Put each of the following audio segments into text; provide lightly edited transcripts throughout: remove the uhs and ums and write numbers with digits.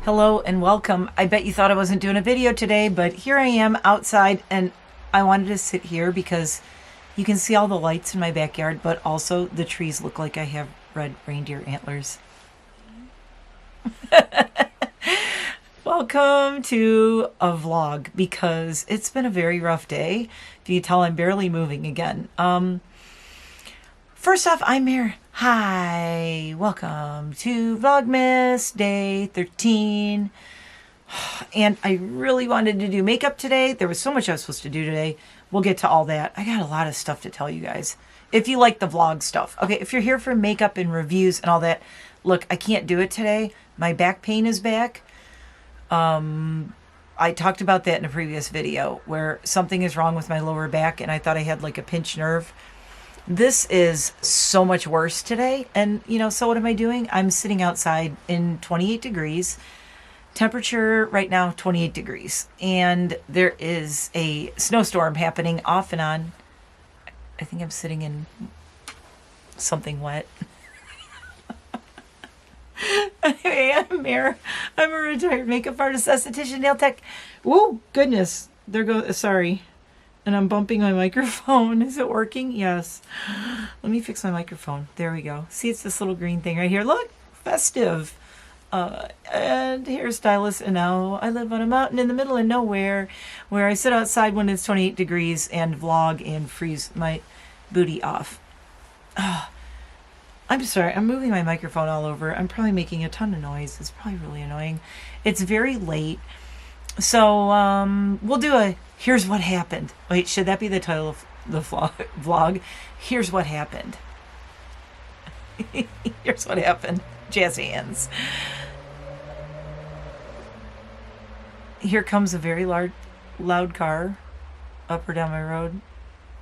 Hello and welcome. I bet you thought I wasn't doing a video today, but here I am outside, and I wanted to sit here because you can see all the lights in my backyard, but also the trees look like I have red reindeer antlers. Welcome to a vlog because it's been a very rough day. If you can tell, I'm barely moving again. First off, I'm here. Hi, welcome to Vlogmas day 13. And I really wanted to do makeup today. There was so much I was supposed to do today. We'll get to all that. I got a lot of stuff to tell you guys. If you like the vlog stuff. Okay, if you're here for makeup and reviews and all that, look, I can't do it today. My back pain is back. I talked about that in a previous video where something is wrong with my lower back and I thought I had like a pinched nerve. This is so much worse today. And, you know, so what am I doing? I'm sitting outside in 28 degrees. Temperature right now, 28 degrees. And there is a snowstorm happening off and on. I think I'm sitting in something wet. Anyway, I'm Mare. I'm a retired makeup artist, esthetician, nail tech. Whoa, goodness. There goes, sorry. And I'm bumping my microphone. Is it working? Yes. Let me fix my microphone. There we go. See, it's this little green thing right here. Look, festive. And hairstylist. And now I live on a mountain in the middle of nowhere where I sit outside when it's 28 degrees and vlog and freeze my booty off. I'm sorry. I'm moving my microphone all over. I'm probably making a ton of noise. It's probably really annoying. It's very late. So we'll do a here's what happened. Wait, should that be the title of the vlog? Here's what happened. Here's what happened. Jazz hands. Here comes a very loud car up or down my road.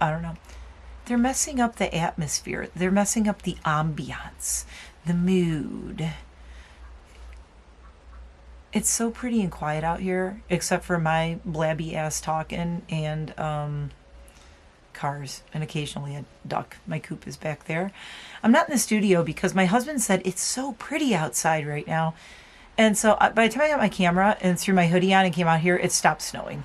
I don't know. They're messing up the atmosphere. They're messing up the ambiance, the mood. It's so pretty and quiet out here, except for my blabby ass talking and cars and occasionally a duck. My coop is back there. I'm not in the studio because my husband said it's so pretty outside right now. And so by the time I got my camera and threw my hoodie on and came out here, it stopped snowing.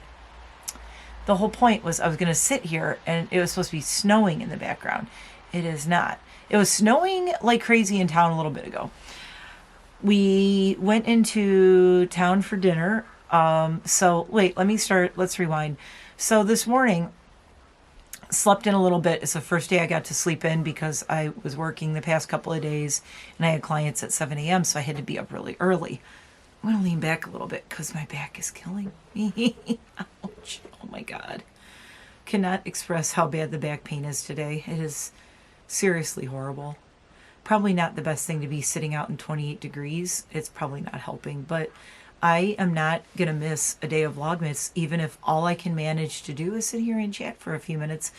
The whole point was I was going to sit here and it was supposed to be snowing in the background. It is not. It was snowing like crazy in town a little bit ago. We went into town for dinner. So wait, let's rewind. So this morning, slept in a little bit. It's the first day I got to sleep in because I was working the past couple of days and I had clients at 7 a.m. So I had to be up really early. I'm going to lean back a little bit because my back is killing me. Ouch. Oh my God. Cannot express how bad the back pain is today. It is seriously horrible. Probably not the best thing to be sitting out in 28 degrees. It's probably not helping, but I am not going to miss a day of Vlogmas, even if all I can manage to do is sit here and chat for a few minutes.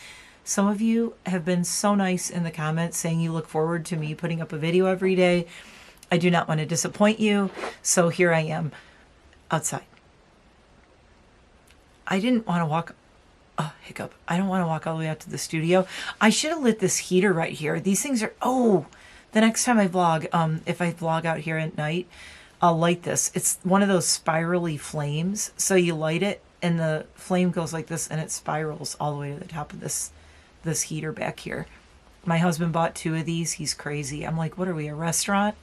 Some of you have been so nice in the comments saying you look forward to me putting up a video every day. I do not want to disappoint you, so here I am outside. I didn't want to walk... hiccup. I don't want to walk all the way out to the studio. I should have lit this heater right here. These things are... Oh! The next time I vlog, if I vlog out here at night, I'll light this. It's one of those spirally flames. So you light it and the flame goes like this and it spirals all the way to the top of this heater back here. My husband bought 2 of these. He's crazy. I'm like, what are we, a restaurant?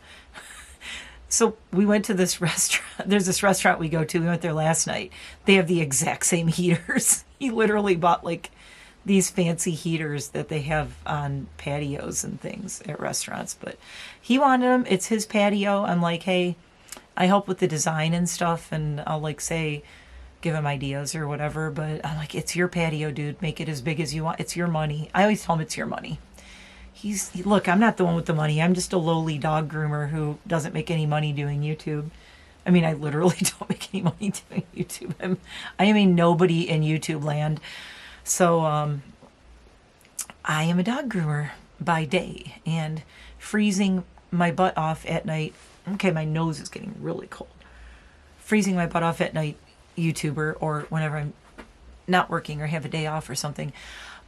So we went to this restaurant. There's this restaurant we go to. We went there last night. They have the exact same heaters. He literally bought like these fancy heaters that they have on patios and things at restaurants, but he wanted them. It's his patio. I'm like, hey, I help with the design and stuff, and I'll like say, give him ideas or whatever, but I'm like, it's your patio, dude. Make it as big as you want. It's your money. I always tell him it's your money. Look, I'm not the one with the money. I'm just a lowly dog groomer who doesn't make any money doing YouTube. I mean, I literally don't make any money doing YouTube. I am a nobody in YouTube land. So I am a dog groomer by day and freezing my butt off at night. Okay, my nose is getting really cold. Freezing my butt off at night, YouTuber, or whenever I'm not working or have a day off or something.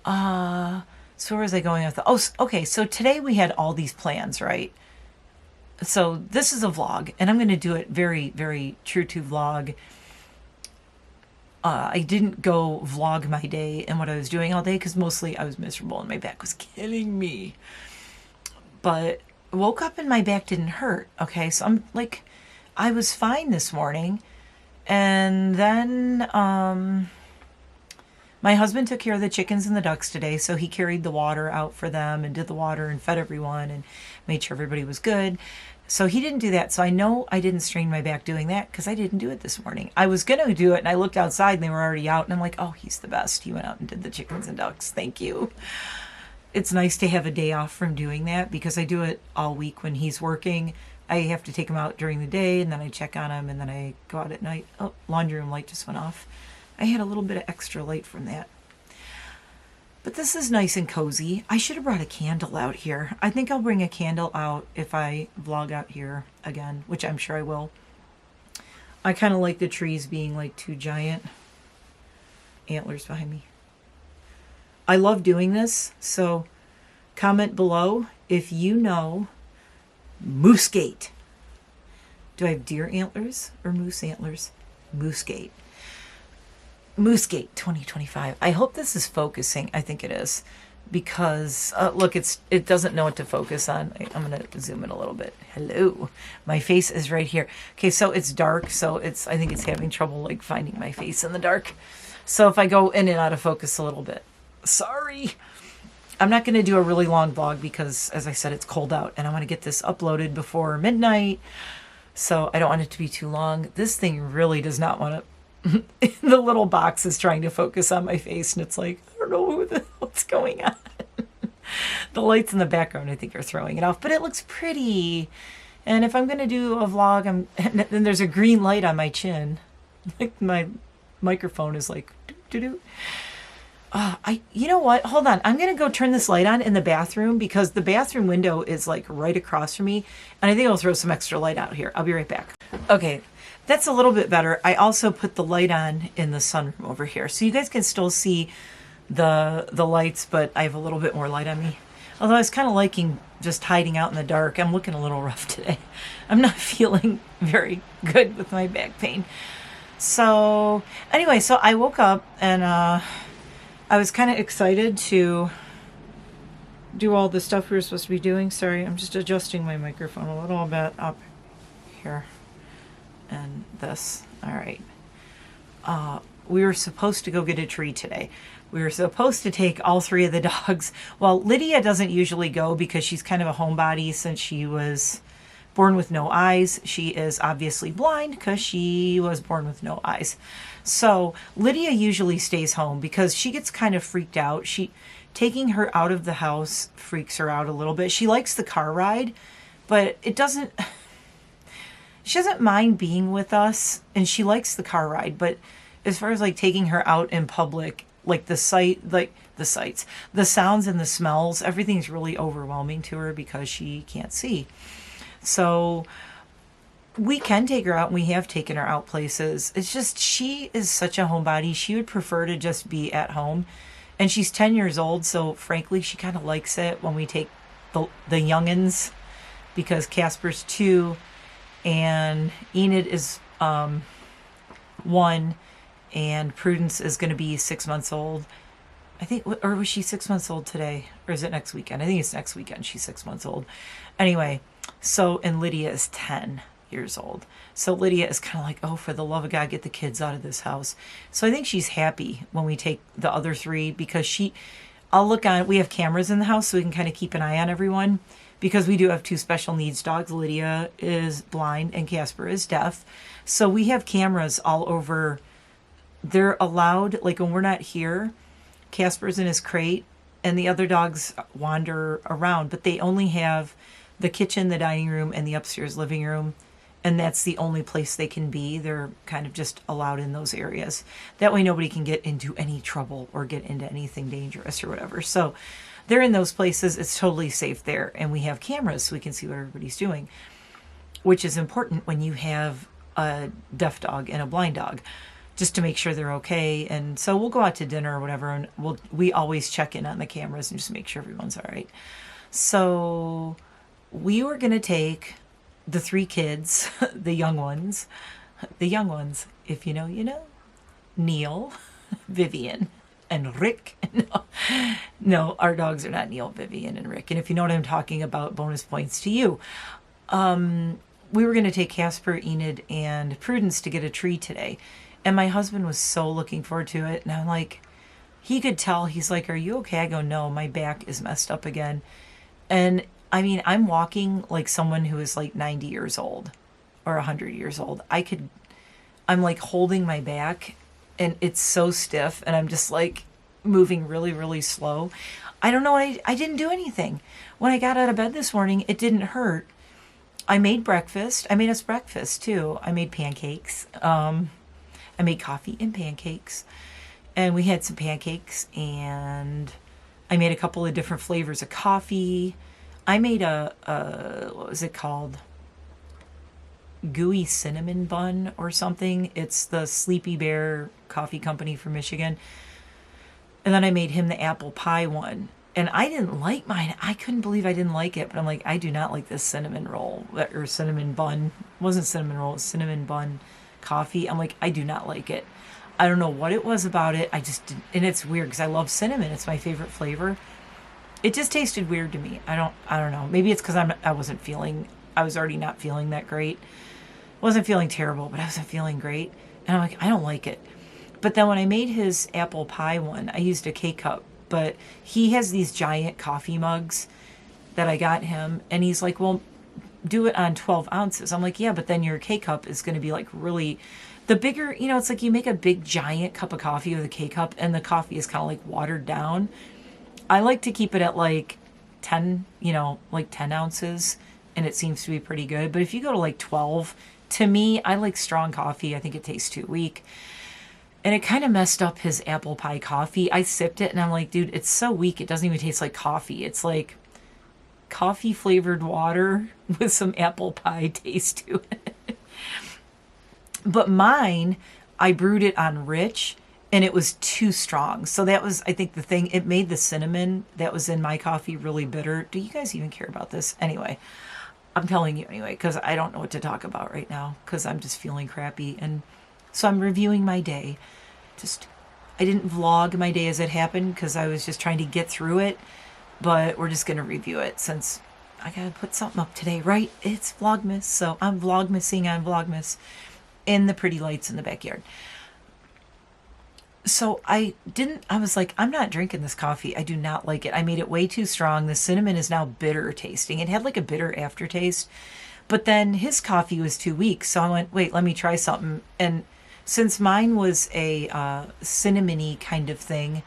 So where was I going with the... Oh, okay, so today we had all these plans, right? So this is a vlog, and I'm going to do it very, very true to vlog. I didn't go vlog my day and what I was doing all day because mostly I was miserable and my back was killing me. But woke up and my back didn't hurt. Okay, so I'm like, I was fine this morning. And then my husband took care of the chickens and the ducks today, so he carried the water out for them and did the water and fed everyone and made sure everybody was good. So he didn't do that. So I know I didn't strain my back doing that because I didn't do it this morning. I was going to do it and I looked outside and they were already out and I'm like, oh, he's the best. He went out and did the chickens and ducks. Thank you. It's nice to have a day off from doing that because I do it all week when he's working. I have to take him out during the day and then I check on him and then I go out at night. Oh, laundry room light just went off. I had a little bit of extra light from that. But this is nice and cozy. I should have brought a candle out here. I think I'll bring a candle out if I vlog out here again, which I'm sure I will. I kind of like the trees being like two giant antlers behind me. I love doing this, so comment below if you know Moose Gate. Do I have deer antlers or moose antlers? Moose Gate. Moose Gate 2025. I hope this is focusing. I think it is. Because, look, it doesn't know what to focus on. I'm going to zoom in a little bit. Hello. My face is right here. Okay, so it's dark, so I think it's having trouble, like, finding my face in the dark. So if I go in and out of focus a little bit. Sorry. I'm not going to do a really long vlog because, as I said, it's cold out. And I want to get this uploaded before midnight. So I don't want it to be too long. This thing really does not want to... The little box is trying to focus on my face and it's like, I don't know what's going on. The lights in the background I think are throwing it off, but it looks pretty. And if I'm going to do a vlog, and then there's a green light on my chin. Like my microphone is like, doo-doo-doo. You know what? Hold on. I'm going to go turn this light on in the bathroom because the bathroom window is like right across from me. And I think I'll throw some extra light out here. I'll be right back. Okay. That's a little bit better. I also put the light on in the sunroom over here. So you guys can still see the lights, but I have a little bit more light on me. Although I was kind of liking just hiding out in the dark. I'm looking a little rough today. I'm not feeling very good with my back pain. So anyway, so I woke up and I was kind of excited to do all the stuff we were supposed to be doing. Sorry, I'm just adjusting my microphone a little bit up here. And this. All right. We were supposed to go get a tree today. We were supposed to take all three of the dogs. Well, Lydia doesn't usually go because she's kind of a homebody since she was born with no eyes. She is obviously blind because she was born with no eyes. So Lydia usually stays home because she gets kind of freaked out. Taking her out of the house freaks her out a little bit. She likes the car ride, but it doesn't... She doesn't mind being with us, and she likes the car ride, but as far as like taking her out in public, like the sounds and the smells, everything's really overwhelming to her because she can't see. So we can take her out, and we have taken her out places. It's just she is such a homebody. She would prefer to just be at home, and she's 10 years old, so frankly, she kind of likes it when we take the youngins because Casper's 2. And Enid is 1, and Prudence is going to be 6 months old. I think, or was she 6 months old today? Or is it next weekend? I think it's next weekend. She's 6 months old. Anyway, so, and Lydia is 10 years old. So Lydia is kind of like, oh, for the love of God, get the kids out of this house. So I think she's happy when we take the other three because I'll look on, we have cameras in the house so we can kind of keep an eye on everyone. Because we do have 2 special needs dogs. Lydia is blind and Casper is deaf. So we have cameras all over. They're allowed, like when we're not here, Casper's in his crate and the other dogs wander around. But they only have the kitchen, the dining room, and the upstairs living room. And that's the only place they can be. They're kind of just allowed in those areas. That way nobody can get into any trouble or get into anything dangerous or whatever. So they're in those places. It's totally safe there. And we have cameras so we can see what everybody's doing, which is important when you have a deaf dog and a blind dog, just to make sure they're okay. And so we'll go out to dinner or whatever, and we always check in on the cameras and just make sure everyone's all right. So we were going to take the three kids, the young ones, if you know, you know, Neil, Vivian, and Rick. No, no, our dogs are not Neil, Vivian, and Rick. And if you know what I'm talking about, bonus points to you. We were going to take Casper, Enid, and Prudence to get a tree today. And my husband was so looking forward to it. And I'm like, he could tell. He's like, are you okay? I go, no, my back is messed up again. And I mean, I'm walking like someone who is like 90 years old or 100 years old. I'm like holding my back and it's so stiff and I'm just like moving really, really slow. I don't know. I didn't do anything. When I got out of bed this morning, it didn't hurt. I made breakfast. I made us breakfast too. I made pancakes. I made coffee and pancakes. And we had some pancakes and I made a couple of different flavors of coffee. I made a what was it called? Gooey cinnamon bun or something. It's the Sleepy Bear Coffee Company from Michigan. And then I made him the apple pie one. And I didn't like mine. I couldn't believe I didn't like it. But I'm like, I do not like this cinnamon roll or cinnamon bun. It wasn't cinnamon roll, it was cinnamon bun coffee. I'm like, I do not like it. I don't know what it was about it. I just didn't. And it's weird because I love cinnamon. It's my favorite flavor. It just tasted weird to me. I don't know. Maybe it's because I was already not feeling that great. Wasn't feeling terrible, but I wasn't feeling great. And I'm like, I don't like it. But then when I made his apple pie one, I used a K-cup. But he has these giant coffee mugs that I got him. And he's like, well, do it on 12 ounces. I'm like, yeah, but then your K-cup is going to be like really... The bigger, you know, it's like you make a big giant cup of coffee with a K-cup and the coffee is kind of like watered down. I like to keep it at like 10, like 10 ounces. And it seems to be pretty good. But if you go to like 12, to me, I like strong coffee. I think it tastes too weak. And it kind of messed up his apple pie coffee. I sipped it and I'm like, dude, it's so weak. It doesn't even taste like coffee. It's like coffee flavored water with some apple pie taste to it. But mine, I brewed it on rich and it was too strong. So that was, I think, the thing. It made the cinnamon that was in my coffee really bitter. Do you guys even care about this? Anyway, I'm telling you anyway, because I don't know what to talk about right now because I'm just feeling crappy. And so I'm reviewing my day. I didn't vlog my day as it happened because I was just trying to get through it. But we're just going to review it since I got to put something up today, right? It's Vlogmas. So I'm Vlogmasing on Vlogmas in the pretty lights in the backyard. So I was like, I'm not drinking this coffee. I do not like it. I made it way too strong. The cinnamon is now bitter tasting. It had like a bitter aftertaste. But then his coffee was too weak. So I went, wait, let me try something. And since mine was a cinnamony kind of thing,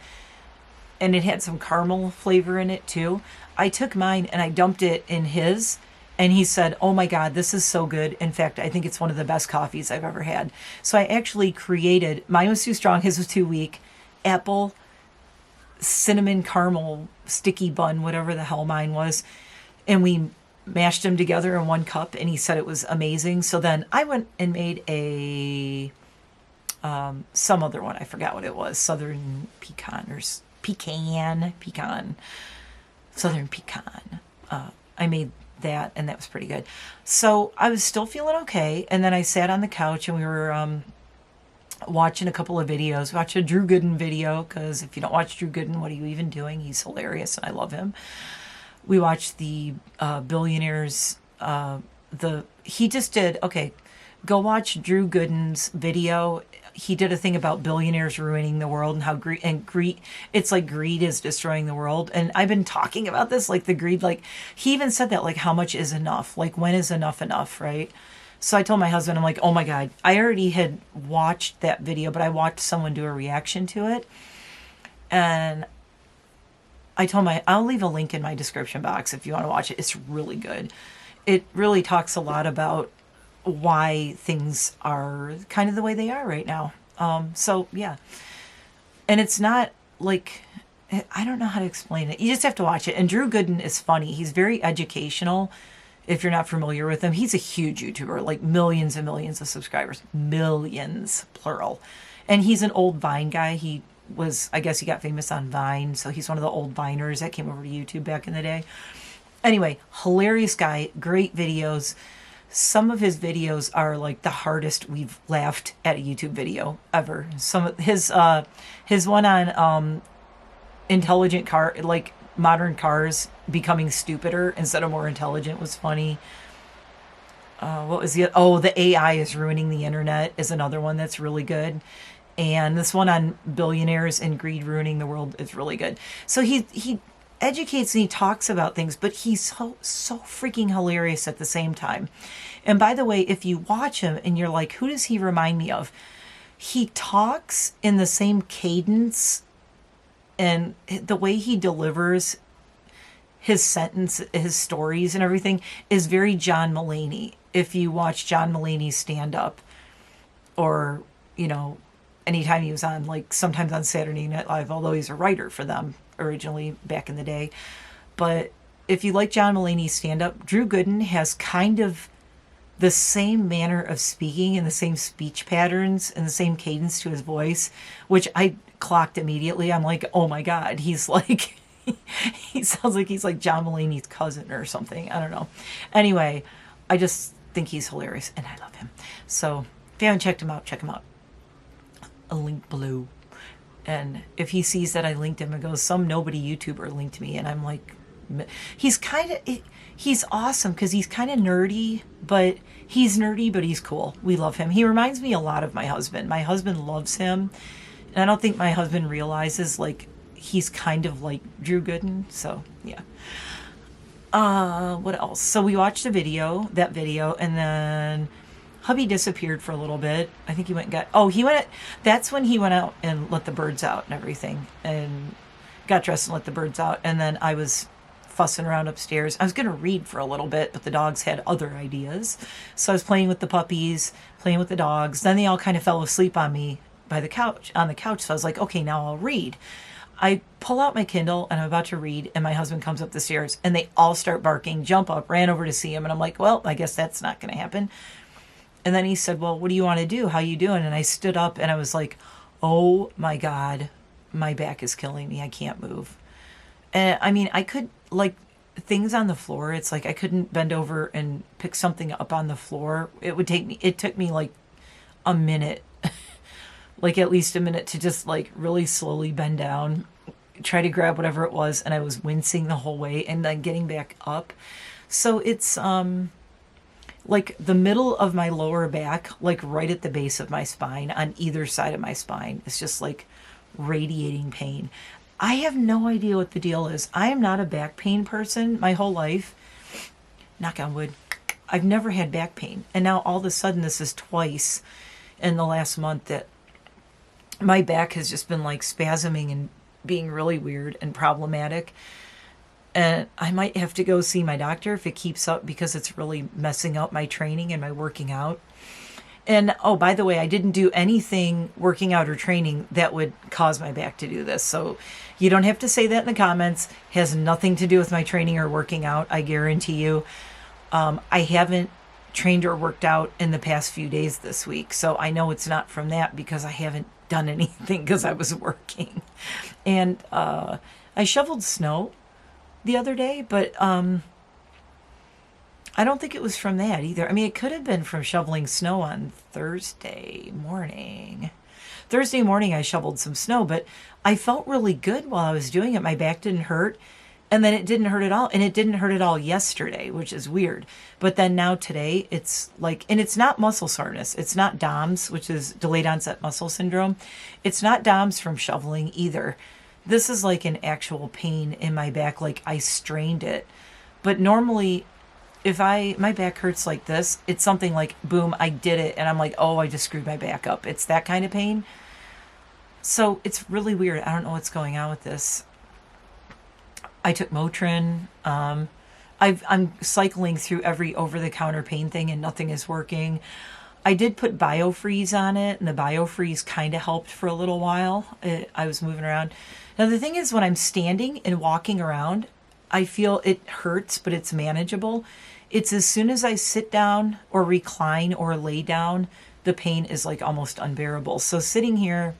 and it had some caramel flavor in it too, I took mine and I dumped it in his, and he said, oh my God, this is so good. In fact, I think it's one of the best coffees I've ever had. So I actually created, mine was too strong, his was too weak, apple, cinnamon, caramel, sticky bun, whatever the hell mine was, and we mashed them together in one cup, and he said it was amazing. So then I went and made some other one. I forgot what it was. Southern pecan or pecan. Southern pecan. I made that and that was pretty good. So I was still feeling okay. And then I sat on the couch and we were watching a couple of videos. Watch a Drew Gooden video because if you don't watch Drew Gooden, what are you even doing? He's hilarious and I love him. We watched the billionaires. He just did, okay, go watch Drew Gooden's video. He did a thing about billionaires ruining the world and how greed, it's like greed is destroying the world. And I've been talking about this, like the greed, like he even said that, like how much is enough? Like when is enough, right? So I told my husband, I'm like, oh my God, I already had watched that video, but I watched someone do a reaction to it. And I told I'll leave a link in my description box if you want to watch it. It's really good. It really talks a lot about why things are kind of the way they are right now. So yeah. And it's not like, I don't know how to explain it. You just have to watch it. And Drew Gooden is funny. He's very educational. If you're not familiar with him, he's a huge YouTuber, like millions and millions of subscribers, millions, plural. And he's an old Vine guy. I guess he got famous on Vine. So he's one of the old Viners that came over to YouTube back in the day. Anyway, hilarious guy, great videos. some of his videos are like the hardest we've laughed at a YouTube video ever. Some of his one on intelligent car, like modern cars becoming stupider instead of more intelligent, was funny. What was the AI is ruining the internet is another one that's really good. And this one on billionaires and greed ruining the world is really good. So he educates and he talks about things, but he's so freaking hilarious at the same time. And by the way, if you watch him and you're like, who does he remind me of? He talks in the same cadence, and the way he delivers his sentence, his stories and everything is very John Mulaney. If you watch John Mulaney's stand up, or, you know, anytime he was on, like sometimes on Saturday Night Live, although he's a writer for them originally back in the day. But if you like John Mulaney's stand up, Drew Gooden has kind of the same manner of speaking and the same speech patterns and the same cadence to his voice, which I clocked immediately. I'm like, oh my God, he's like, he sounds like he's like John Mulaney's cousin or something. I don't know. Anyway, I just think he's hilarious and I love him. So if you haven't checked him out, check him out. A link below. And if he sees that I linked him and goes, some nobody YouTuber linked me, and I'm like, he's awesome because he's kind of nerdy, but he's cool. We love him. He reminds me a lot of my husband. My husband loves him, and I don't think my husband realizes, like, he's kind of like Drew Gooden. So yeah. What else? So we watched that video, and then hubby disappeared for a little bit. I think he went and got, that's when he went out and let the birds out and everything, and got dressed and let the birds out. And then I was fussing around upstairs. I was going to read for a little bit, but the dogs had other ideas. So I was playing with the puppies, playing with the dogs. Then they all kind of fell asleep on me on the couch. So I was like, okay, now I'll read. I pull out my Kindle and I'm about to read, and my husband comes up the stairs and they all start barking, jump up, ran over to see him. And I'm like, well, I guess that's not going to happen. And then he said, well, what do you want to do? How you doing? And I stood up and I was like, oh my God, my back is killing me. I can't move. And I mean, I could, like, things on the floor, it's like I couldn't bend over and pick something up on the floor. It took me like a minute, like at least a minute to just like really slowly bend down, try to grab whatever it was. And I was wincing the whole way and then getting back up. So it's, like the middle of my lower back, like right at the base of my spine, on either side of my spine, is just like radiating pain. I have no idea what the deal is. I am not a back pain person my whole life. Knock on wood. I've never had back pain. And now all of a sudden, this is twice in the last month that my back has just been like spasming and being really weird and problematic. And I might have to go see my doctor if it keeps up, because it's really messing up my training and my working out. And, oh, by the way, I didn't do anything working out or training that would cause my back to do this. So you don't have to say that in the comments. It has nothing to do with my training or working out, I guarantee you. I haven't trained or worked out in the past few days this week. So I know it's not from that, because I haven't done anything because I was working. And I shoveled snow the other day, but I don't think it was from that either. I mean, it could have been from shoveling snow on Thursday morning. Thursday morning I shoveled some snow, but I felt really good while I was doing it. My back didn't hurt, and then it didn't hurt at all, and it didn't hurt at all yesterday, which is weird. But then now today, it's like, and it's not muscle soreness. It's not DOMS, which is delayed onset muscle syndrome. It's not DOMS from shoveling either. This is like an actual pain in my back, like I strained it. But normally, if my back hurts like this, it's something like, boom, I did it, and I'm like, oh, I just screwed my back up. It's that kind of pain. So it's really weird. I don't know what's going on with this. I took Motrin. I'm cycling through every over-the-counter pain thing, and nothing is working. I did put BioFreeze on it, and the BioFreeze kind of helped for a little while. I was moving around. Now, the thing is, when I'm standing and walking around, I feel it hurts, but it's manageable. It's as soon as I sit down or recline or lay down, the pain is like almost unbearable. So sitting here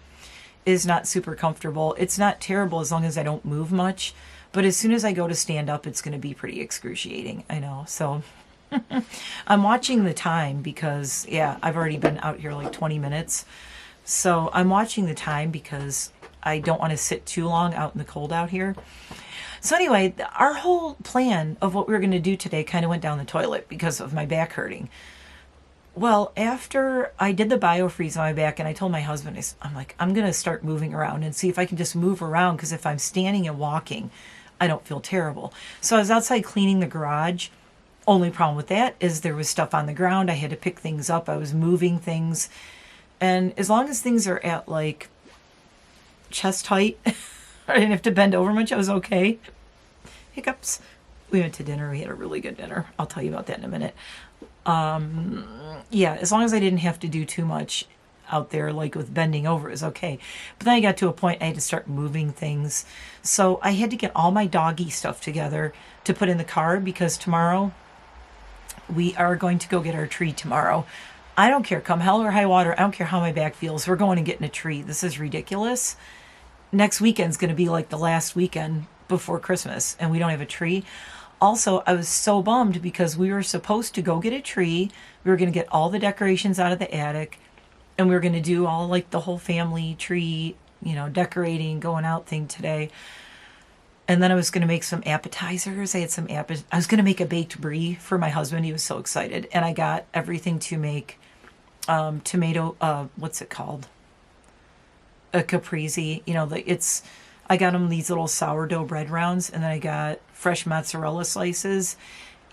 is not super comfortable. It's not terrible as long as I don't move much. But as soon as I go to stand up, it's going to be pretty excruciating. I know. So I'm watching the time because, yeah, I've already been out here like 20 minutes. So I'm watching the time because I don't want to sit too long out in the cold out here. So anyway, our whole plan of what we were going to do today kind of went down the toilet because of my back hurting. Well, after I did the biofreeze on my back and I told my husband, I'm like, I'm going to start moving around and see if I can just move around, because if I'm standing and walking, I don't feel terrible. So I was outside cleaning the garage. Only problem with that is there was stuff on the ground. I had to pick things up. I was moving things. And as long as things are at like chest height, I didn't have to bend over much, I was okay. Hiccups. We went to dinner. We had a really good dinner. I'll tell you about that in a minute. Yeah, as long as I didn't have to do too much out there, like with bending over, is okay. But then I got to a point I had to start moving things. So I had to get all my doggy stuff together to put in the car, because tomorrow we are going to go get our tree tomorrow. I don't care, come hell or high water. I don't care how my back feels. We're going and getting a tree. This is ridiculous. Next weekend's going to be like the last weekend before Christmas, and we don't have a tree. Also, I was so bummed because we were supposed to go get a tree. We were going to get all the decorations out of the attic, and we were going to do all like the whole family tree, decorating, going out thing today. And then I was going to make some appetizers. I was going to make a baked brie for my husband. He was so excited. And I got everything to make tomato, what's it called? A caprese. I got him these little sourdough bread rounds, and then I got fresh mozzarella slices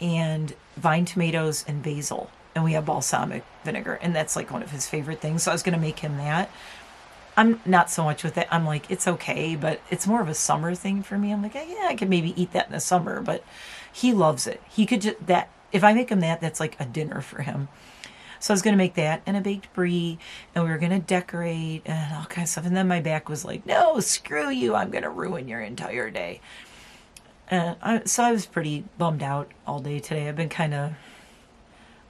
and vine tomatoes and basil. And we have balsamic vinegar, and that's like one of his favorite things. So I was going to make him that. I'm not so much with it. I'm like, it's okay, but it's more of a summer thing for me. I'm like, yeah, I could maybe eat that in the summer, but he loves it. He could just, if I make him that, that's like a dinner for him. So I was going to make that and a baked brie, and we were going to decorate and all kinds of stuff. And then my back was like, no, screw you. I'm going to ruin your entire day. So I was pretty bummed out all day today. I've been kind of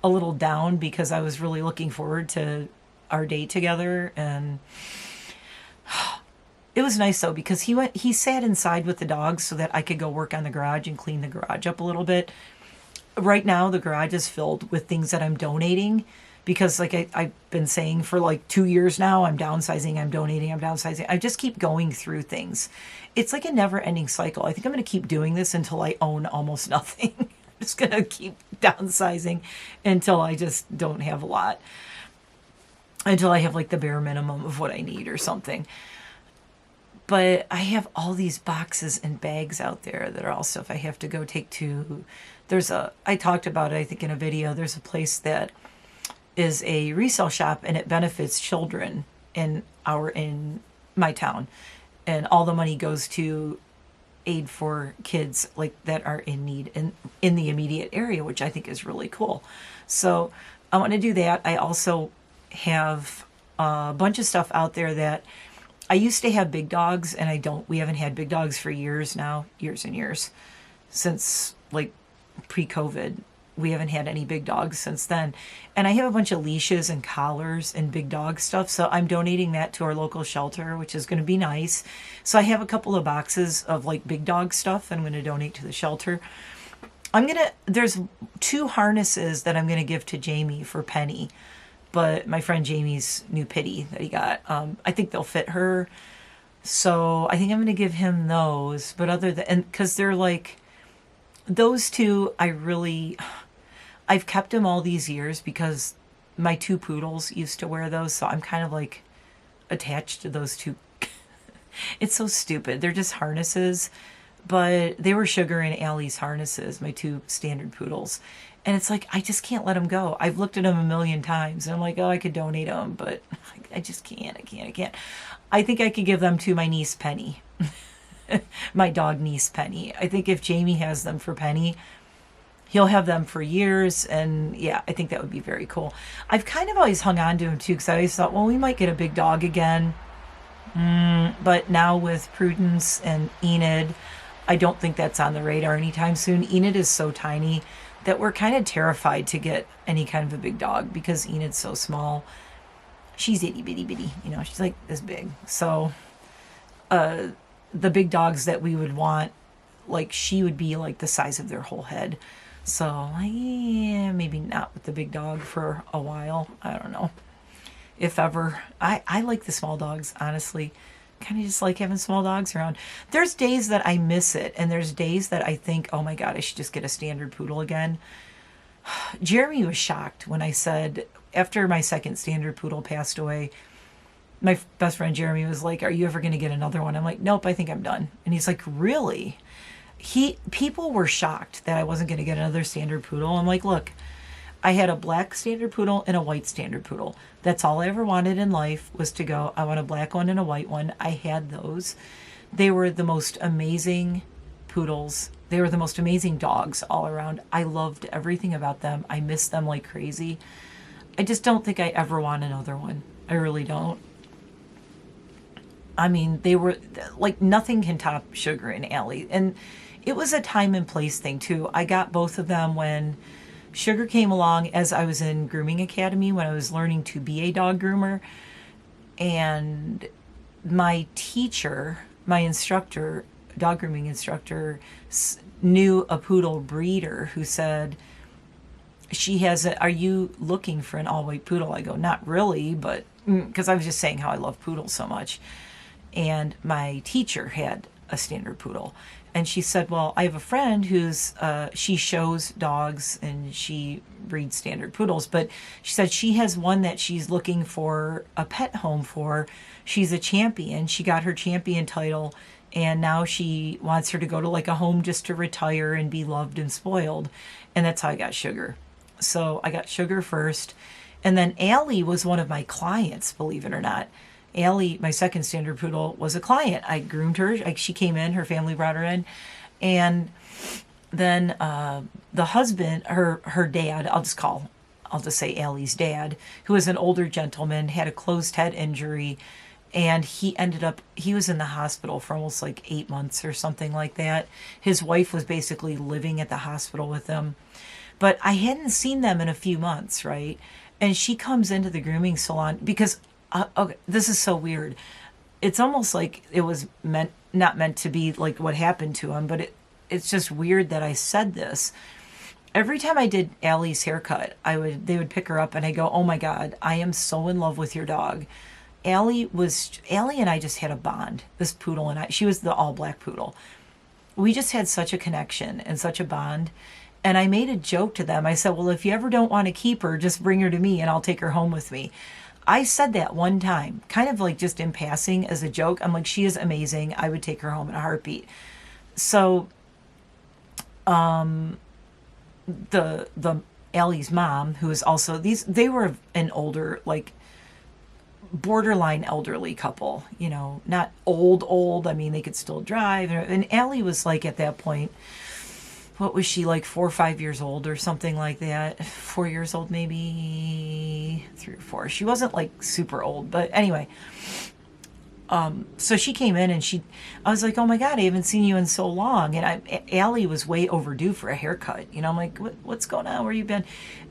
a little down because I was really looking forward to our day together. And it was nice though, because he sat inside with the dogs so that I could go work on the garage and clean the garage up a little bit. Right now, the garage is filled with things that I'm donating, because like I've been saying for like 2 years now, I'm downsizing, I'm donating, I'm downsizing. I just keep going through things. It's like a never ending cycle. I think I'm going to keep doing this until I own almost nothing. I'm just going to keep downsizing until I just don't have a lot. Until I have like the bare minimum of what I need or something. But I have all these boxes and bags out there that are all stuff I have to go take to. I talked about it, I think, in a video. There's a place that is a resale shop, and it benefits children in my town. And all the money goes to aid for kids like that are in need in the immediate area, which I think is really cool. So I want to do that. I also have a bunch of stuff out there that I used to have big dogs, and we haven't had big dogs for years now, years and years, since like pre-COVID. We haven't had any big dogs since then. And I have a bunch of leashes and collars and big dog stuff. So I'm donating that to our local shelter, which is going to be nice. So I have a couple of boxes of like big dog stuff I'm going to donate to the shelter. There's 2 harnesses that I'm going to give to Jamie for Penny. But my friend Jamie's new pitty that he got, I think they'll fit her. So I think I'm going to give him those. But because they're like, those 2, I've kept them all these years because my 2 poodles used to wear those. So I'm kind of like attached to those 2. It's so stupid. They're just harnesses. But they were Sugar and Allie's harnesses, my 2 standard poodles. And it's like, I just can't let them go. I've looked at them a million times, and I'm like, oh, I could donate them, but I just can't. I can't. I think I could give them to my niece, Penny. My dog niece, Penny. I think if Jamie has them for Penny, he'll have them for years. And yeah, I think that would be very cool. I've kind of always hung on to him too, because I always thought, well, we might get a big dog again. But now with Prudence and Enid, I don't think that's on the radar anytime soon. Enid is so tiny that we're kind of terrified to get any kind of a big dog, because Enid's so small. She's itty bitty bitty, she's like this big. So the big dogs that we would want, like, she would be like the size of their whole head. So, yeah, maybe not with the big dog for a while. I don't know. If ever. I like the small dogs, honestly. Kind of just like having small dogs around. There's days that I miss it, and there's days that I think, oh my God, I should just get a standard poodle again. Jeremy was shocked when I said, after my second standard poodle passed away, my best friend Jeremy was like, are you ever going to get another one? I'm like, nope, I think I'm done. And he's like, really? People were shocked that I wasn't going to get another standard poodle. I'm like, look, I had a black standard poodle and a white standard poodle. That's all I ever wanted in life, was to go, I want a black one and a white one. I had those. They were the most amazing poodles. They were the most amazing dogs all around. I loved everything about them. I miss them like crazy. I just don't think I ever want another one. I really don't. I mean, they were like, nothing can top Sugar and Allie. And it was a time and place thing too. I got both of them when Sugar came along, as I was in grooming academy, when I was learning to be a dog groomer. And my teacher, my instructor, dog grooming instructor, knew a poodle breeder who said, are you looking for an all white poodle? I go, not really, but because I was just saying how I love poodles so much. And my teacher had a standard poodle. And she said, well, I have a friend who's, she shows dogs and she breeds standard poodles. But she said she has one that she's looking for a pet home for. She's a champion. She got her champion title. And now she wants her to go to like a home just to retire and be loved and spoiled. And that's how I got Sugar. So I got Sugar first. And then Allie was one of my clients, believe it or not. Allie, my second standard poodle, was a client. I groomed her. She came in, her family brought her in. And then the husband, her dad, I'll just say Allie's dad, who was an older gentleman, had a closed head injury. And he was in the hospital for almost like 8 months or something like that. His wife was basically living at the hospital with him. But I hadn't seen them in a few months, right? And she comes into the grooming salon because, okay, this is so weird. It's almost like it was not meant to be like what happened to him, but it's just weird that I said this. Every time I did Allie's haircut, they would pick her up and I go, oh my God, I am so in love with your dog. Allie and I just had a bond. This poodle and I, she was the all black poodle. We just had such a connection and such a bond. And I made a joke to them. I said, well, if you ever don't want to keep her, just bring her to me and I'll take her home with me. I said that one time, kind of like just in passing as a joke. I'm like, she is amazing. I would take her home in a heartbeat. So, the Allie's mom, who is also, they were an older, like, borderline elderly couple, you know, not old. I mean, they could still drive. And Allie was like, at that point, what was she, like 4 or 5 years old or something like that? 4 years old, maybe 3 or 4. She wasn't like super old, but anyway. So she came in and I was like, oh my God, I haven't seen you in so long. And Allie was way overdue for a haircut. You know, I'm like, what's going on? Where you been?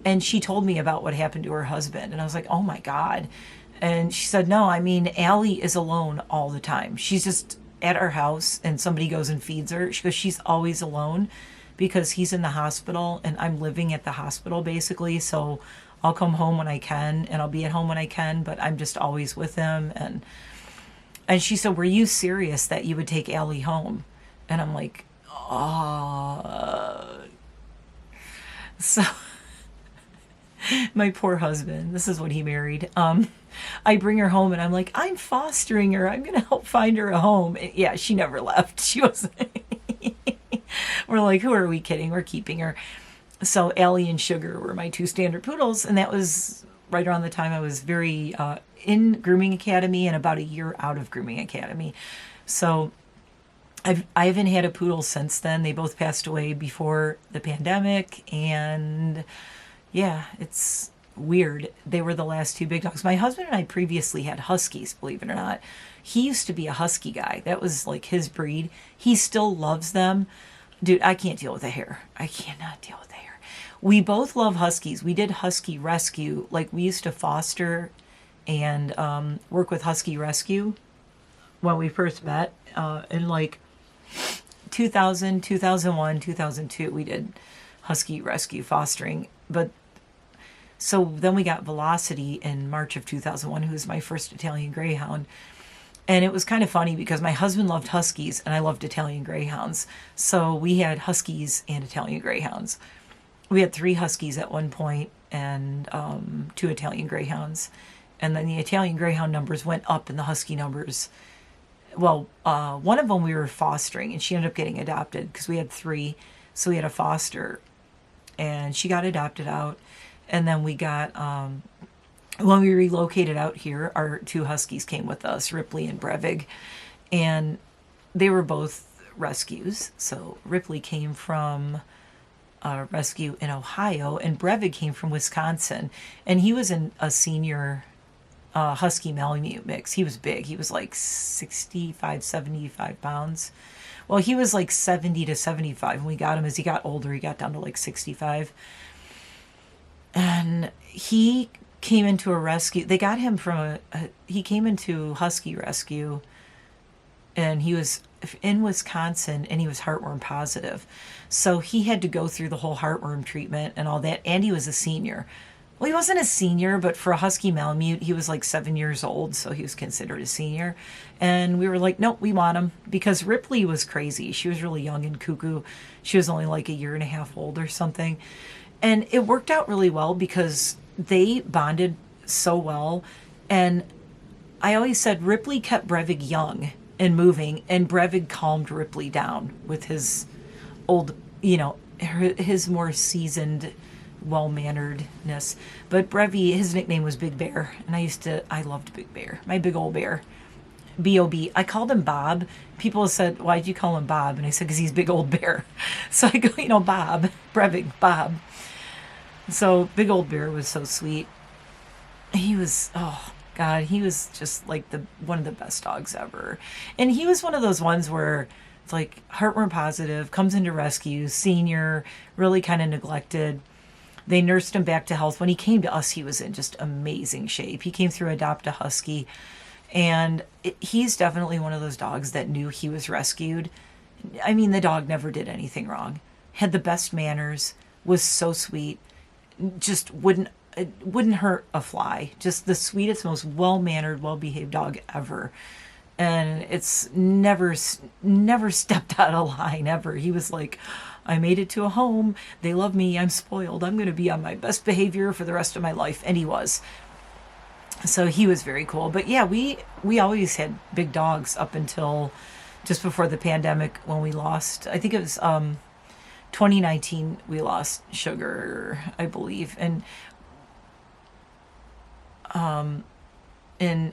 And she told me about what happened to her husband. And I was like, oh my God. And she said, no, I mean, Allie is alone all the time. She's just at our house and somebody goes and feeds her. She goes, she's always alone because he's in the hospital and I'm living at the hospital basically. So I'll come home when I can and I'll be at home when I can, but I'm just always with him. And she said, were you serious that you would take Allie home? And I'm like, So my poor husband, this is what he married. I bring her home and I'm like, I'm fostering her. I'm going to help find her a home. Yeah, she never left. She was, we're like, who are we kidding? We're keeping her. So Allie and Sugar were my 2 standard poodles. And that was right around the time I was very in grooming academy and about a year out of grooming academy. So I haven't had a poodle since then. They both passed away before the pandemic. And yeah, it's weird. They were the last 2 big dogs. My husband and I previously had huskies, believe it or not. He used to be a husky guy. That was like his breed. He still loves them. Dude, I can't deal with the hair. I cannot deal with the hair. We both love huskies. We did husky rescue. Like, we used to foster and work with husky rescue when we first met. In like 2000, 2001, 2002, we did husky rescue fostering. But so then we got Velocity in March of 2001, who was my first Italian Greyhound. And it was kind of funny because my husband loved Huskies and I loved Italian Greyhounds. So we had Huskies and Italian Greyhounds. We had 3 Huskies at one point and 2 Italian Greyhounds. And then the Italian Greyhound numbers went up and the Husky numbers. Well, one of them we were fostering and she ended up getting adopted because we had 3. So we had a foster and she got adopted out. And then we got, when we relocated out here, our 2 Huskies came with us, Ripley and Brevig. And they were both rescues. So Ripley came from a rescue in Ohio and Brevig came from Wisconsin. And he was in a senior Husky Malamute mix. He was big. He was like 65, 75 pounds. Well, he was like 70 to 75 when we got him. As he got older, he got down to like 65. And he came into a rescue. They got him from he came into Husky Rescue and he was in Wisconsin and he was heartworm positive. So he had to go through the whole heartworm treatment and all that. And he was a senior. Well, he wasn't a senior, but for a Husky Malamute, he was like 7 years old. So he was considered a senior. And we were like, nope, we want him because Ripley was crazy. She was really young and cuckoo. She was only like a year and a half old or something. And it worked out really well because they bonded so well. And I always said Ripley kept Brevig young and moving, and Brevig calmed Ripley down with his old, his more seasoned, well-manneredness. But Brevy, his nickname was Big Bear. And I loved Big Bear, my big old bear. B-O-B. I called him Bob. People said, why'd you call him Bob? And I said, because he's Big Old Bear. So I go, Bob, Brevig, Bob. So Big Old Bear was so sweet. He was, oh God, he was just like one of the best dogs ever. And he was one of those ones where it's like heartworm positive, comes into rescue, senior, really kind of neglected. They nursed him back to health. When he came to us, he was in just amazing shape. He came through Adopt a Husky. And he's definitely one of those dogs that knew he was rescued. I mean, the dog never did anything wrong. Had the best manners, was so sweet. Just wouldn't hurt a fly. Just the sweetest, most well-mannered, well-behaved dog ever. And it's never stepped out of line ever. He was like, I made it to a home. They love me. I'm spoiled. I'm going to be on my best behavior for the rest of my life. And he was. So he was very cool. But yeah, we always had big dogs up until just before the pandemic when we lost, I think it was 2019, we lost Sugar, I believe. And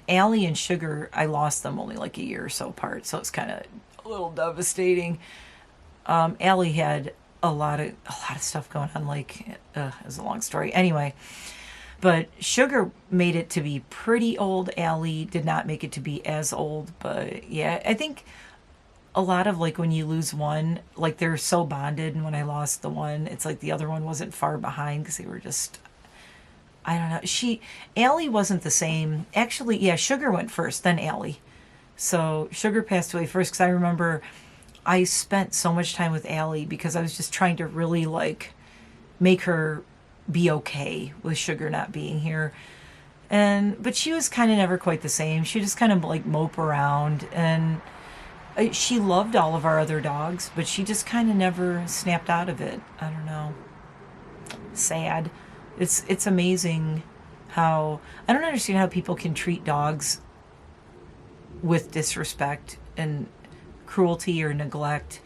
Allie and Sugar, I lost them only like a year or so apart. So it's kind of a little devastating. Allie had a lot of stuff going on. Like, it was a long story. Anyway. But Sugar made it to be pretty old. Allie did not make it to be as old. But yeah, I think a lot of like when you lose one, like they're so bonded. And when I lost the one, it's like the other one wasn't far behind because they were just, I don't know. Allie wasn't the same. Actually, yeah, Sugar went first, then Allie. So Sugar passed away first because I remember I spent so much time with Allie because I was just trying to really like make her be okay with Sugar not being here. But she was kind of never quite the same. She just kind of like mope around, and she loved all of our other dogs, but she just kind of never snapped out of it. I don't know. Sad. It's amazing how, I don't understand how people can treat dogs with disrespect and cruelty or neglect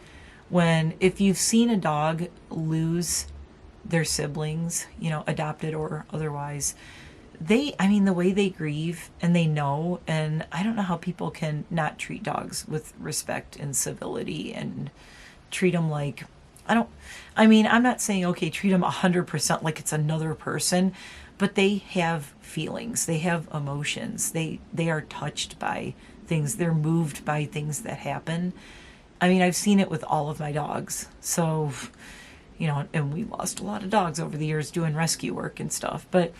when if you've seen a dog lose their siblings, adopted or otherwise, the way they grieve and they know, and I don't know how people can not treat dogs with respect and civility and treat them like, I'm not saying, okay, treat them 100% like it's another person, but they have feelings, they have emotions, they are touched by things, they're moved by things that happen. I've seen it with all of my dogs. So, and we lost a lot of dogs over the years doing rescue work and stuff. But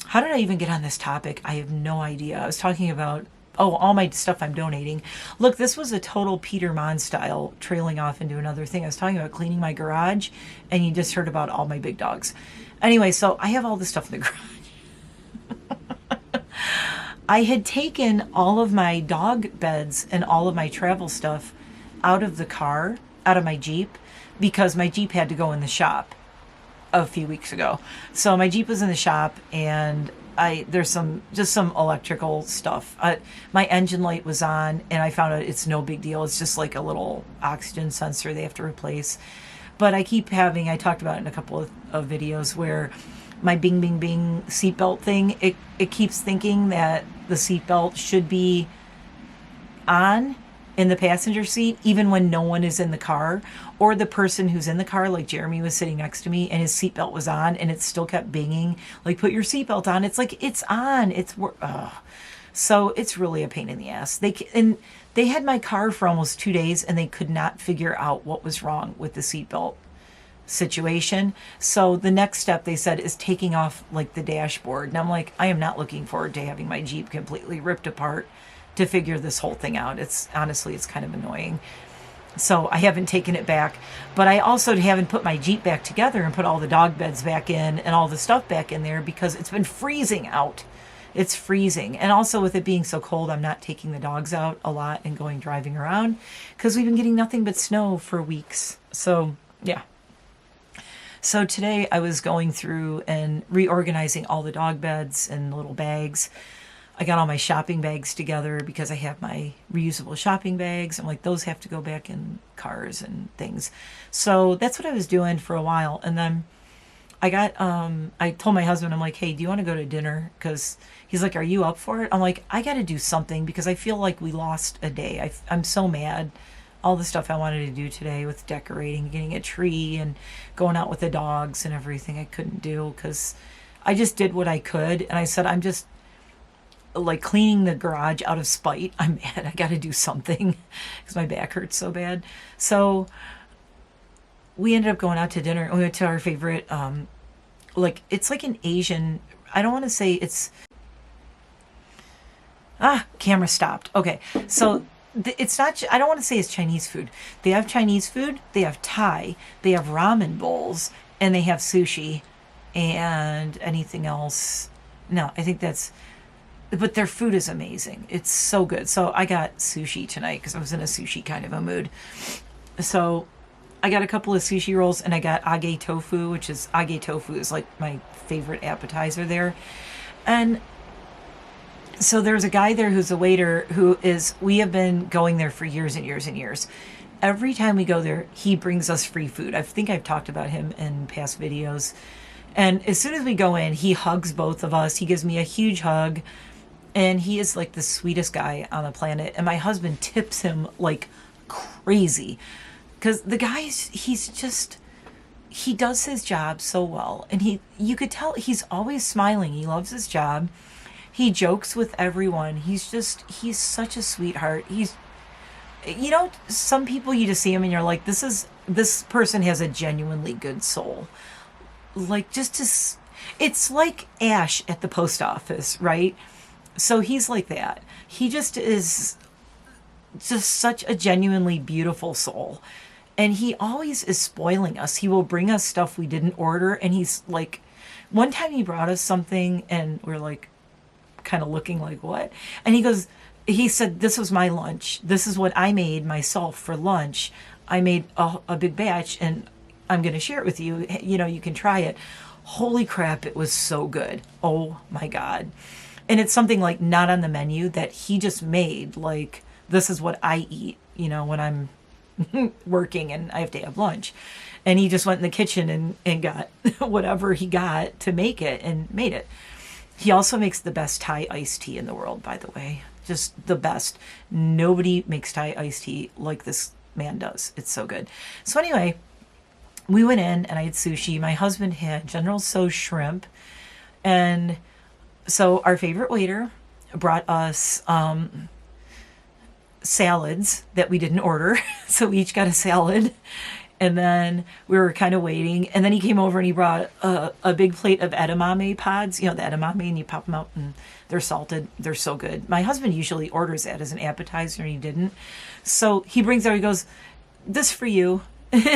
how did I even get on this topic? I have no idea. I was talking about Oh, all my stuff I'm donating. Look, this was a total Peter Mon style, trailing off into another thing. I was talking about cleaning my garage, and you just heard about all my big dogs. Anyway, so I have all this stuff in the garage. I had taken all of my dog beds and all of my travel stuff out of the car, out of my Jeep, because my Jeep had to go in the shop a few weeks ago. So my Jeep was in the shop, and there's some electrical stuff. My engine light was on, and I found out it's no big deal. It's just like a little oxygen sensor they have to replace. But I talked about it in a couple of videos, where my bing bing bing seatbelt thing, it keeps thinking that the seatbelt should be on in the passenger seat, even when no one is in the car, or the person who's in the car, like Jeremy was sitting next to me and his seatbelt was on and it still kept binging, like, put your seatbelt on. It's like, it's on. So it's really a pain in the ass. They had my car for almost 2 days and they could not figure out what was wrong with the seatbelt situation. So the next step, they said, is taking off like the dashboard. And I'm like, I am not looking forward to having my Jeep completely ripped apart to figure this whole thing out. It's kind of annoying. So I haven't taken it back, but I also haven't put my Jeep back together and put all the dog beds back in and all the stuff back in there, because it's been freezing out. It's freezing. And also, with it being so cold, I'm not taking the dogs out a lot and going driving around, because we've been getting nothing but snow for weeks. So yeah. So today I was going through and reorganizing all the dog beds and little bags. I got all my shopping bags together because I have my reusable shopping bags. I'm like, those have to go back in cars and things. So that's what I was doing for a while. And then I told my husband, I'm like, hey, do you want to go to dinner? Because he's like, are you up for it? I'm like, I got to do something, because I feel like we lost a day. I'm so mad. All the stuff I wanted to do today with decorating, getting a tree and going out with the dogs and everything, I couldn't do, because I just did what I could. And I said, I'm just like cleaning the garage out of spite. I'm mad. I got to do something because my back hurts so bad. So we ended up going out to dinner. We went to our favorite, it's like an Asian, I don't want to say it's, camera stopped. Okay. So it's not, I don't want to say it's Chinese food. They have Chinese food, they have Thai, they have ramen bowls, and they have sushi and anything else. No, I think but their food is amazing. It's so good. So I got sushi tonight because I was in a sushi kind of a mood. So I got a couple of sushi rolls, and I got age tofu, is like my favorite appetizer there. And so there's a guy there who's a waiter we have been going there for years and years and years. Every time we go there, he brings us free food. I think I've talked about him in past videos. And as soon as we go in, he hugs both of us. He gives me a huge hug. And he is like the sweetest guy on the planet. And my husband tips him like crazy. Because the guy, he does his job so well. And you could tell he's always smiling. He loves his job. He jokes with everyone. He's such a sweetheart. Some people, you just see him and you're like, this person has a genuinely good soul. Like, it's like Ash at the post office, right? So he's like that. He just is just such a genuinely beautiful soul. And he always is spoiling us. He will bring us stuff we didn't order. And he's like, one time he brought us something and we're like, kind of looking like, what? And he said, this was my lunch. This is what I made myself for lunch. I made a big batch and I'm going to share it with you. You can try it. Holy crap. It was so good. Oh my God. And it's something like not on the menu that he just made. Like, this is what I eat, when I'm working and I have to have lunch. And he just went in the kitchen and got whatever he got to make it and made it. He also makes the best Thai iced tea in the world, by the way. Just the best. Nobody makes Thai iced tea like this man does. It's so good. So anyway, we went in and I had sushi. My husband had General Tso's shrimp. And so our favorite waiter brought us salads that we didn't order. So we each got a salad. And then we were kind of waiting. And then he came over and he brought a big plate of edamame pods. You know, the edamame, and you pop them out and they're salted. They're so good. My husband usually orders that as an appetizer and he didn't. So he brings out, he goes, this for you.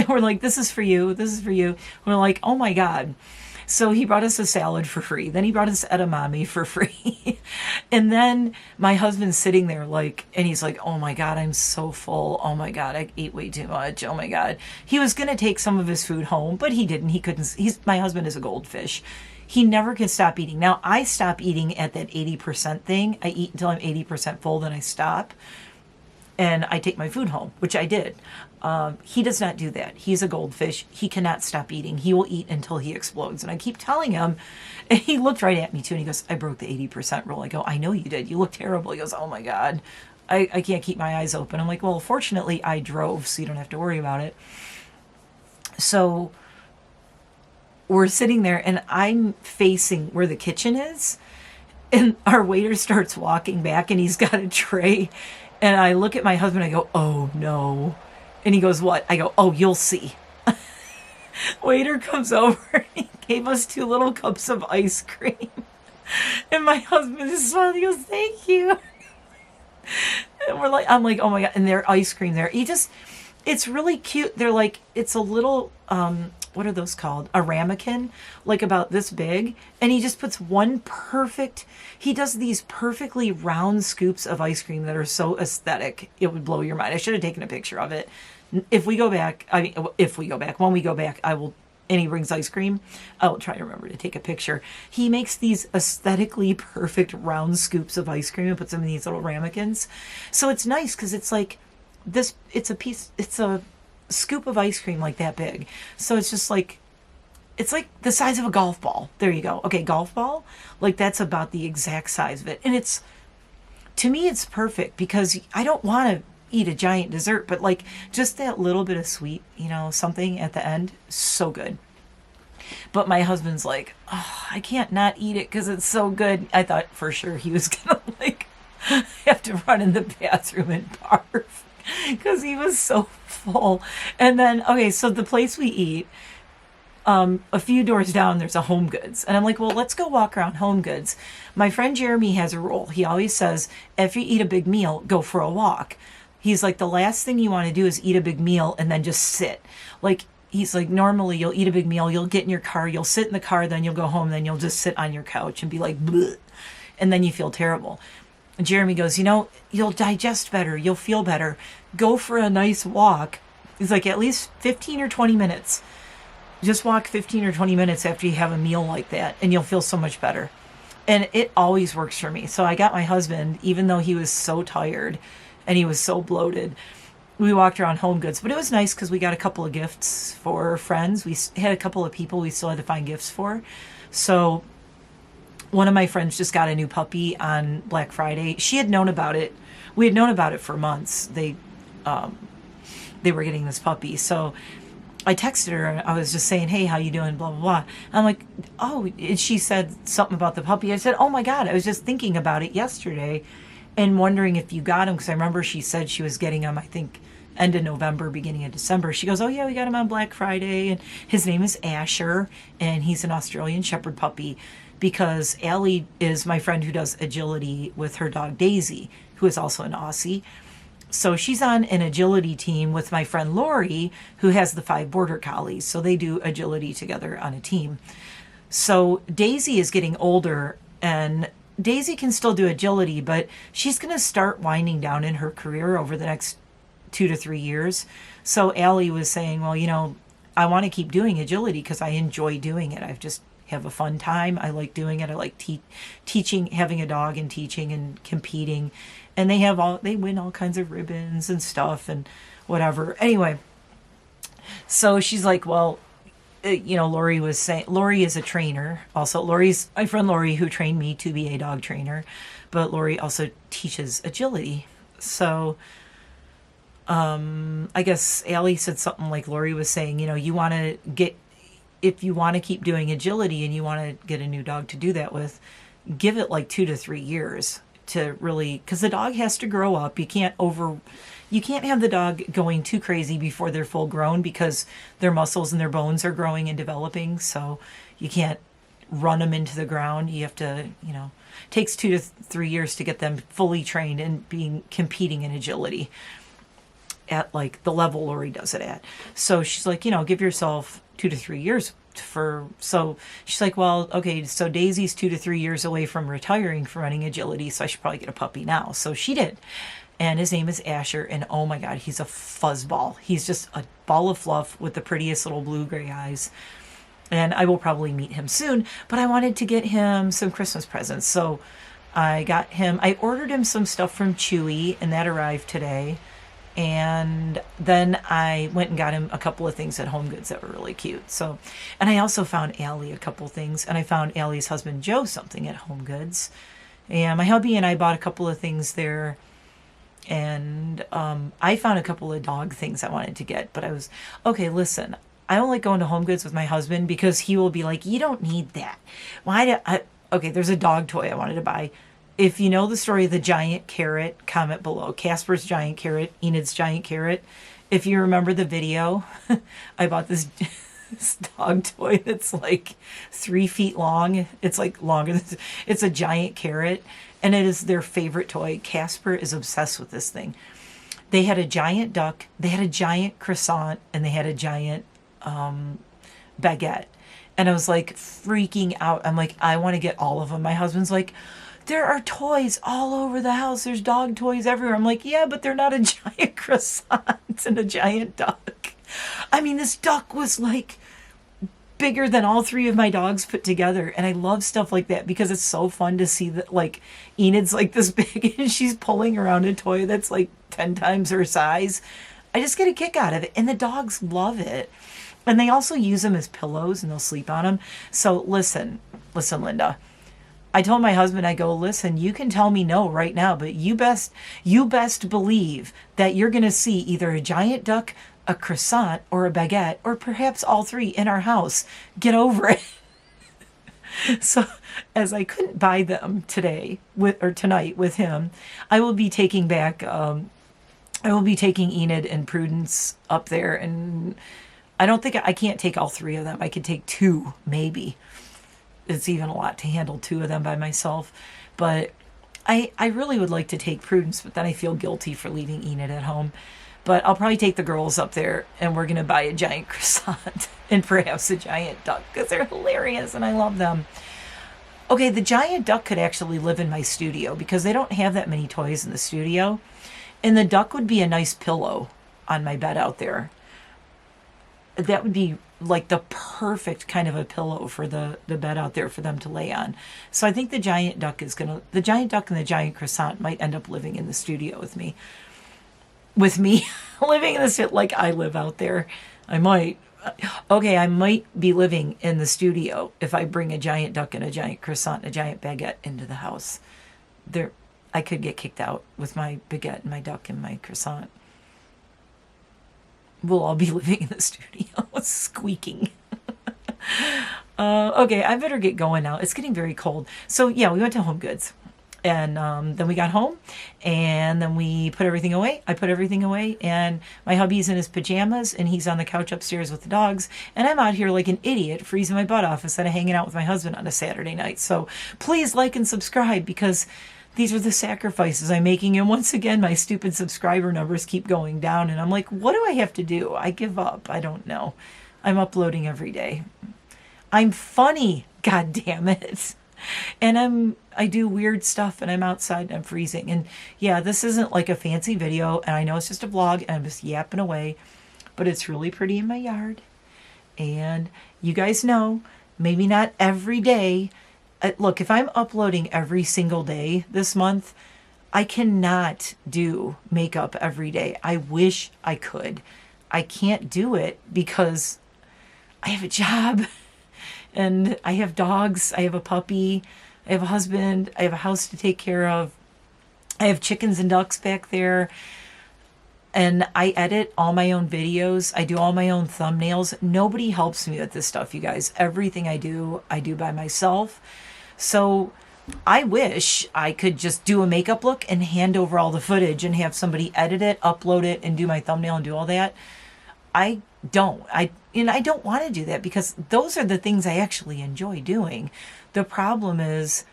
We're like, this is for you. This is for you. We're like, oh my God. So he brought us a salad for free. Then he brought us edamame for free. And then my husband's sitting there like, and he's like, oh my God, I'm so full. Oh my God, I ate way too much. Oh my God. He was going to take some of his food home, but he didn't. He couldn't. My husband is a goldfish. He never can stop eating. Now I stop eating at that 80% thing. I eat until I'm 80% full, then I stop. And I take my food home, which I did. He does not do that. He's a goldfish. He cannot stop eating. He will eat until he explodes. And I keep telling him, and he looked right at me too, and he goes, I broke the 80% rule. I go, I know you did. You look terrible. He goes, oh my God, I can't keep my eyes open. I'm like, well, fortunately I drove, so you don't have to worry about it. So we're sitting there, and I'm facing where the kitchen is, and our waiter starts walking back, and he's got a tray. And I look at my husband, I go, oh no. And he goes, what? I go, oh, you'll see. Waiter comes over and he gave us 2 little cups of ice cream. And my husband is smiling, he goes, thank you. And I'm like, oh my God. And they're ice cream there. It's really cute. They're like, it's a little, what are those called? A ramekin, like about this big. And he just puts he does these perfectly round scoops of ice cream that are so aesthetic. It would blow your mind. I should have taken a picture of it. When we go back, I will, and he brings ice cream, I will try to remember to take a picture. He makes these aesthetically perfect round scoops of ice cream and puts them in these little ramekins. So it's nice because it's like this, it's a scoop of ice cream like that big. So it's just like, it's like the size of a golf ball. There you go. Okay, golf ball. Like that's about the exact size of it. And to me, it's perfect because I don't want to eat a giant dessert, but like just that little bit of sweet, something at the end, so good. But my husband's like, oh, I can't not eat it because it's so good. I thought for sure he was going to like have to run in the bathroom and barf because he was so full. And then, okay, so the place we eat, a few doors down, there's a Home Goods. And I'm like, well, let's go walk around Home Goods. My friend Jeremy has a rule. He always says, if you eat a big meal, go for a walk. He's like, the last thing you want to do is eat a big meal and then just sit. Like, he's like, normally you'll eat a big meal, you'll get in your car, you'll sit in the car, then you'll go home, then you'll just sit on your couch and be like, bleh, and then you feel terrible. And Jeremy goes, you'll digest better, you'll feel better. Go for a nice walk. He's like, at least 15 or 20 minutes. Just walk 15 or 20 minutes after you have a meal like that, and you'll feel so much better. And it always works for me. So I got my husband, even though he was so tired and he was so bloated, we walked around Home Goods. But it was nice because we got a couple of gifts for friends. We had a couple of people we still had to find gifts for. So one of my friends just got a new puppy on Black Friday. She had known about it. We had known about it for months. They were getting this puppy. So I texted her and I was just saying, hey, how you doing? Blah, blah, blah. I'm like, oh, and she said something about the puppy. I said, oh my God, I was just thinking about it yesterday and wondering if you got him. Because I remember she said she was getting him, I think, end of November, beginning of December. She goes, oh yeah, we got him on Black Friday. And his name is Asher and he's an Australian Shepherd puppy because Allie is my friend who does agility with her dog Daisy, who is also an Aussie. So she's on an agility team with my friend Lori, who has the 5 border collies. So they do agility together on a team. So Daisy is getting older and Daisy can still do agility, but she's going to start winding down in her career over the next 2 to 3 years. So Allie was saying, well, I want to keep doing agility because I enjoy doing it. I just have a fun time. I like doing it. I like teaching, having a dog and teaching and competing. And they win all kinds of ribbons and stuff and whatever. Anyway, so she's like, well, Lori was saying, Lori is a trainer. Also, Lori's my friend Lori who trained me to be a dog trainer, but Lori also teaches agility. So, I guess Allie said something like Lori was saying, if you want to keep doing agility and you want to get a new dog to do that with, give it like 2 to 3 years to really, because the dog has to grow up. You can't have the dog going too crazy before they're full grown, because their muscles and their bones are growing and developing. So you can't run them into the ground. You have to, it takes 2 to 3 years to get them fully trained and competing in agility at like the level Lori does it at. So she's like, give yourself 2 to 3 years so she's like, well, okay, so Daisy's 2 to 3 years away from retiring from running agility, so I should probably get a puppy now. So she did. And his name is Asher, and oh my God, he's a fuzzball. He's just a ball of fluff with the prettiest little blue-gray eyes. And I will probably meet him soon, but I wanted to get him some Christmas presents. So I ordered him some stuff from Chewy, and that arrived today. And then I went and got him a couple of things at Home Goods that were really cute. So, and I also found Allie a couple things, and I found Allie's husband Joe something at Home Goods. And my hubby and I bought a couple of things there. And I found a couple of dog things I wanted to get, but listen, I don't like going to Home Goods with my husband because he will be like, you don't need that. There's a dog toy I wanted to buy. If you know the story of the giant carrot, comment below. Casper's giant carrot, Enid's giant carrot. If you remember the video, I bought this dog toy that's like 3 feet long. It's like longer than, it's a giant carrot, and it is their favorite toy. Casper is obsessed with this thing. They had a giant duck, they had a giant croissant, and they had a giant baguette. And I was like freaking out. I'm like, I want to get all of them. My husband's like, there are toys all over the house. There's dog toys everywhere. I'm like, yeah, but they're not a giant croissant and a giant duck. I mean, this duck was like bigger than all 3 of my dogs put together. And I love stuff like that because it's so fun to see that, like, Enid's like this big and she's pulling around a toy that's like 10 times her size. I just get a kick out of it. And the dogs love it. And they also use them as pillows and they'll sleep on them. So listen, Linda. I told my husband, I go, listen, you can tell me no right now, but you best believe that you're going to see either a giant duck, a croissant, or a baguette, or perhaps all 3 in our house. Get over it. So, as I couldn't buy them tonight with him, I will be taking Enid and Prudence up there, and I can't take all 3 of them. I could take 2, maybe. It's even a lot to handle 2 of them by myself. But I really would like to take Prudence, but then I feel guilty for leaving Enid at home. But I'll probably take the girls up there, and we're going to buy a giant croissant and perhaps a giant duck, because they're hilarious and I love them. Okay, the giant duck could actually live in my studio because they don't have that many toys in the studio. And the duck would be a nice pillow on my bed out there. That would be like the perfect kind of a pillow for the bed out there for them to lay on. So I think the giant duck and the giant croissant might end up living in the studio with me. Living in the like I live out there. I might be living in the studio if I bring a giant duck and a giant croissant and a giant baguette into the house. I could get kicked out with my baguette and my duck and my croissant. We'll all be living in the studio, squeaking. Okay, I better get going now. It's getting very cold. So yeah, we went to Home Goods. And then we got home, and then we put everything away. I put everything away, and my hubby's in his pajamas, and he's on the couch upstairs with the dogs. And I'm out here like an idiot, freezing my butt off instead of hanging out with my husband on a Saturday night. So please like and subscribe, because these are the sacrifices I'm making. And once again, my stupid subscriber numbers keep going down. And I'm like, what do I have to do? I give up. I don't know. I'm uploading every day. I'm funny. God damn it. And I do weird stuff, and I'm outside and I'm freezing. And yeah, this isn't like a fancy video, and I know it's just a vlog and I'm just yapping away, but it's really pretty in my yard. And you guys know, maybe not every day. Look, if I'm uploading every single day this month, I cannot do makeup every day. I wish I could. I can't do it because I have a job. And I have dogs, I have a puppy, I have a husband, I have a house to take care of, I have chickens and ducks back there, and I edit all my own videos, I do all my own thumbnails. Nobody helps me with this stuff, you guys. Everything I do by myself. So I wish I could just do a makeup look and hand over all the footage and have somebody edit it, upload it, and do my thumbnail and do all that. I don't. I don't want to do that because those are the things I actually enjoy doing. The problem is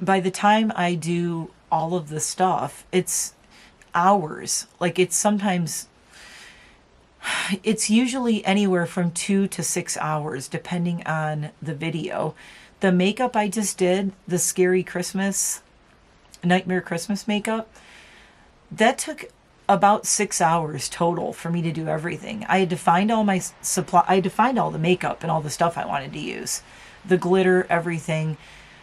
by the time I do all of the stuff, it's hours. Like it's usually anywhere from 2 to 6 hours depending on the video. The makeup I just did, the scary Christmas, Nightmare Christmas makeup, that took about 6 hours total for me to do everything. I had to find all my supply. I had to find all the makeup and all the stuff I wanted to use, the glitter, everything,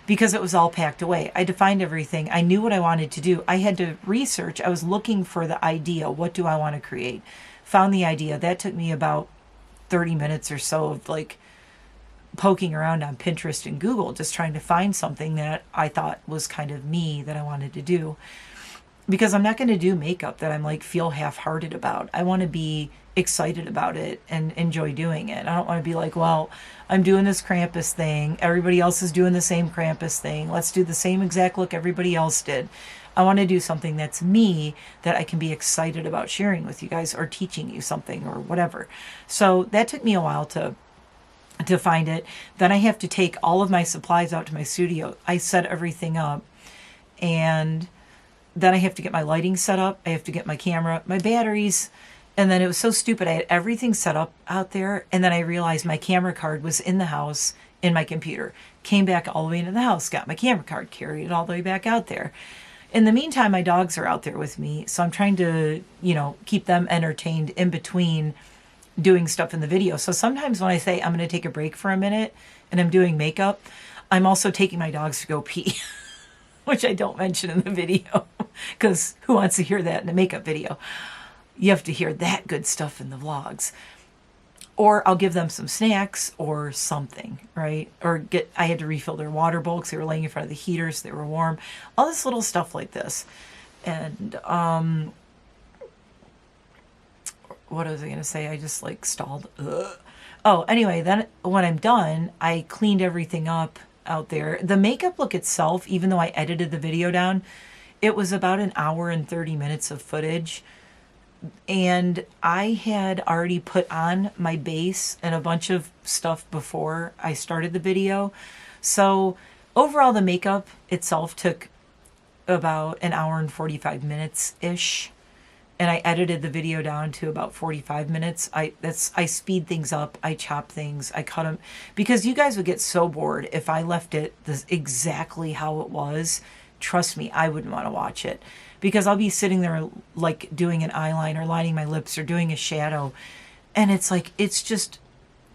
because it was all packed away. I had to find everything. I knew what I wanted to do. I had to research. I was looking for the idea. What do I want to create? Found the idea. That took me about 30 minutes or so of like poking around on Pinterest and Google, just trying to find something that I thought was kind of me that I wanted to do. Because I'm not going to do makeup that I'm like feel half-hearted about. I want to be excited about it and enjoy doing it. I don't want to be like, well, I'm doing this Krampus thing. Everybody else is doing the same Krampus thing. Let's do the same exact look everybody else did. I want to do something that's me that I can be excited about sharing with you guys or teaching you something or whatever. So that took me a while to find it. Then I have to take all of my supplies out to my studio. I set everything up, and then I have to get my lighting set up. I have to get my camera, my batteries. And then it was so stupid. I had everything set up out there. And then I realized my camera card was in the house in my computer. Came back all the way into the house, got my camera card, carried it all the way back out there. In the meantime, my dogs are out there with me. So I'm trying to, keep them entertained in between doing stuff in the video. So sometimes when I say I'm going to take a break for a minute and I'm doing makeup, I'm also taking my dogs to go pee, which I don't mention in the video because who wants to hear that in a makeup video? You have to hear that good stuff in the vlogs. Or I'll give them some snacks or something, right? Or I had to refill their water bowl because they were laying in front of the heaters. They were warm. All this little stuff like this. And, what was I going to say? I just like stalled. Ugh. Oh, anyway, then when I'm done, I cleaned everything up out there. The makeup look itself, even though I edited the video down, it was about an hour and 30 minutes of footage. And I had already put on my base and a bunch of stuff before I started the video. So overall, the makeup itself took about an hour and 45 minutes-ish. And I edited the video down to about 45 minutes. I speed things up. I chop things. I cut them. Because you guys would get so bored if I left it exactly how it was. Trust me, I wouldn't want to watch it. Because I'll be sitting there like doing an eyeliner, lining my lips, or doing a shadow. And it's like, it's just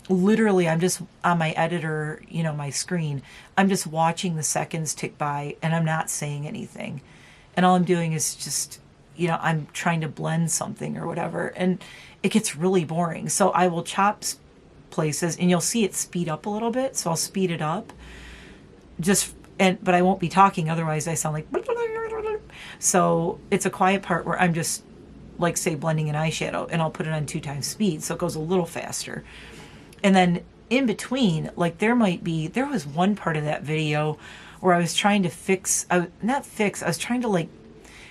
literally, I'm just on my editor, my screen. I'm just watching the seconds tick by and I'm not saying anything. And all I'm doing is just, I'm trying to blend something or whatever, and it gets really boring. So I will chop places, and you'll see it speed up a little bit. So I'll speed it up, but I won't be talking. Otherwise, I sound like. So it's a quiet part where I'm just, like, say, blending an eyeshadow, and I'll put it on 2 times speed, so it goes a little faster. And then in between, like, there was one part of that video where I was trying to I was trying to, like,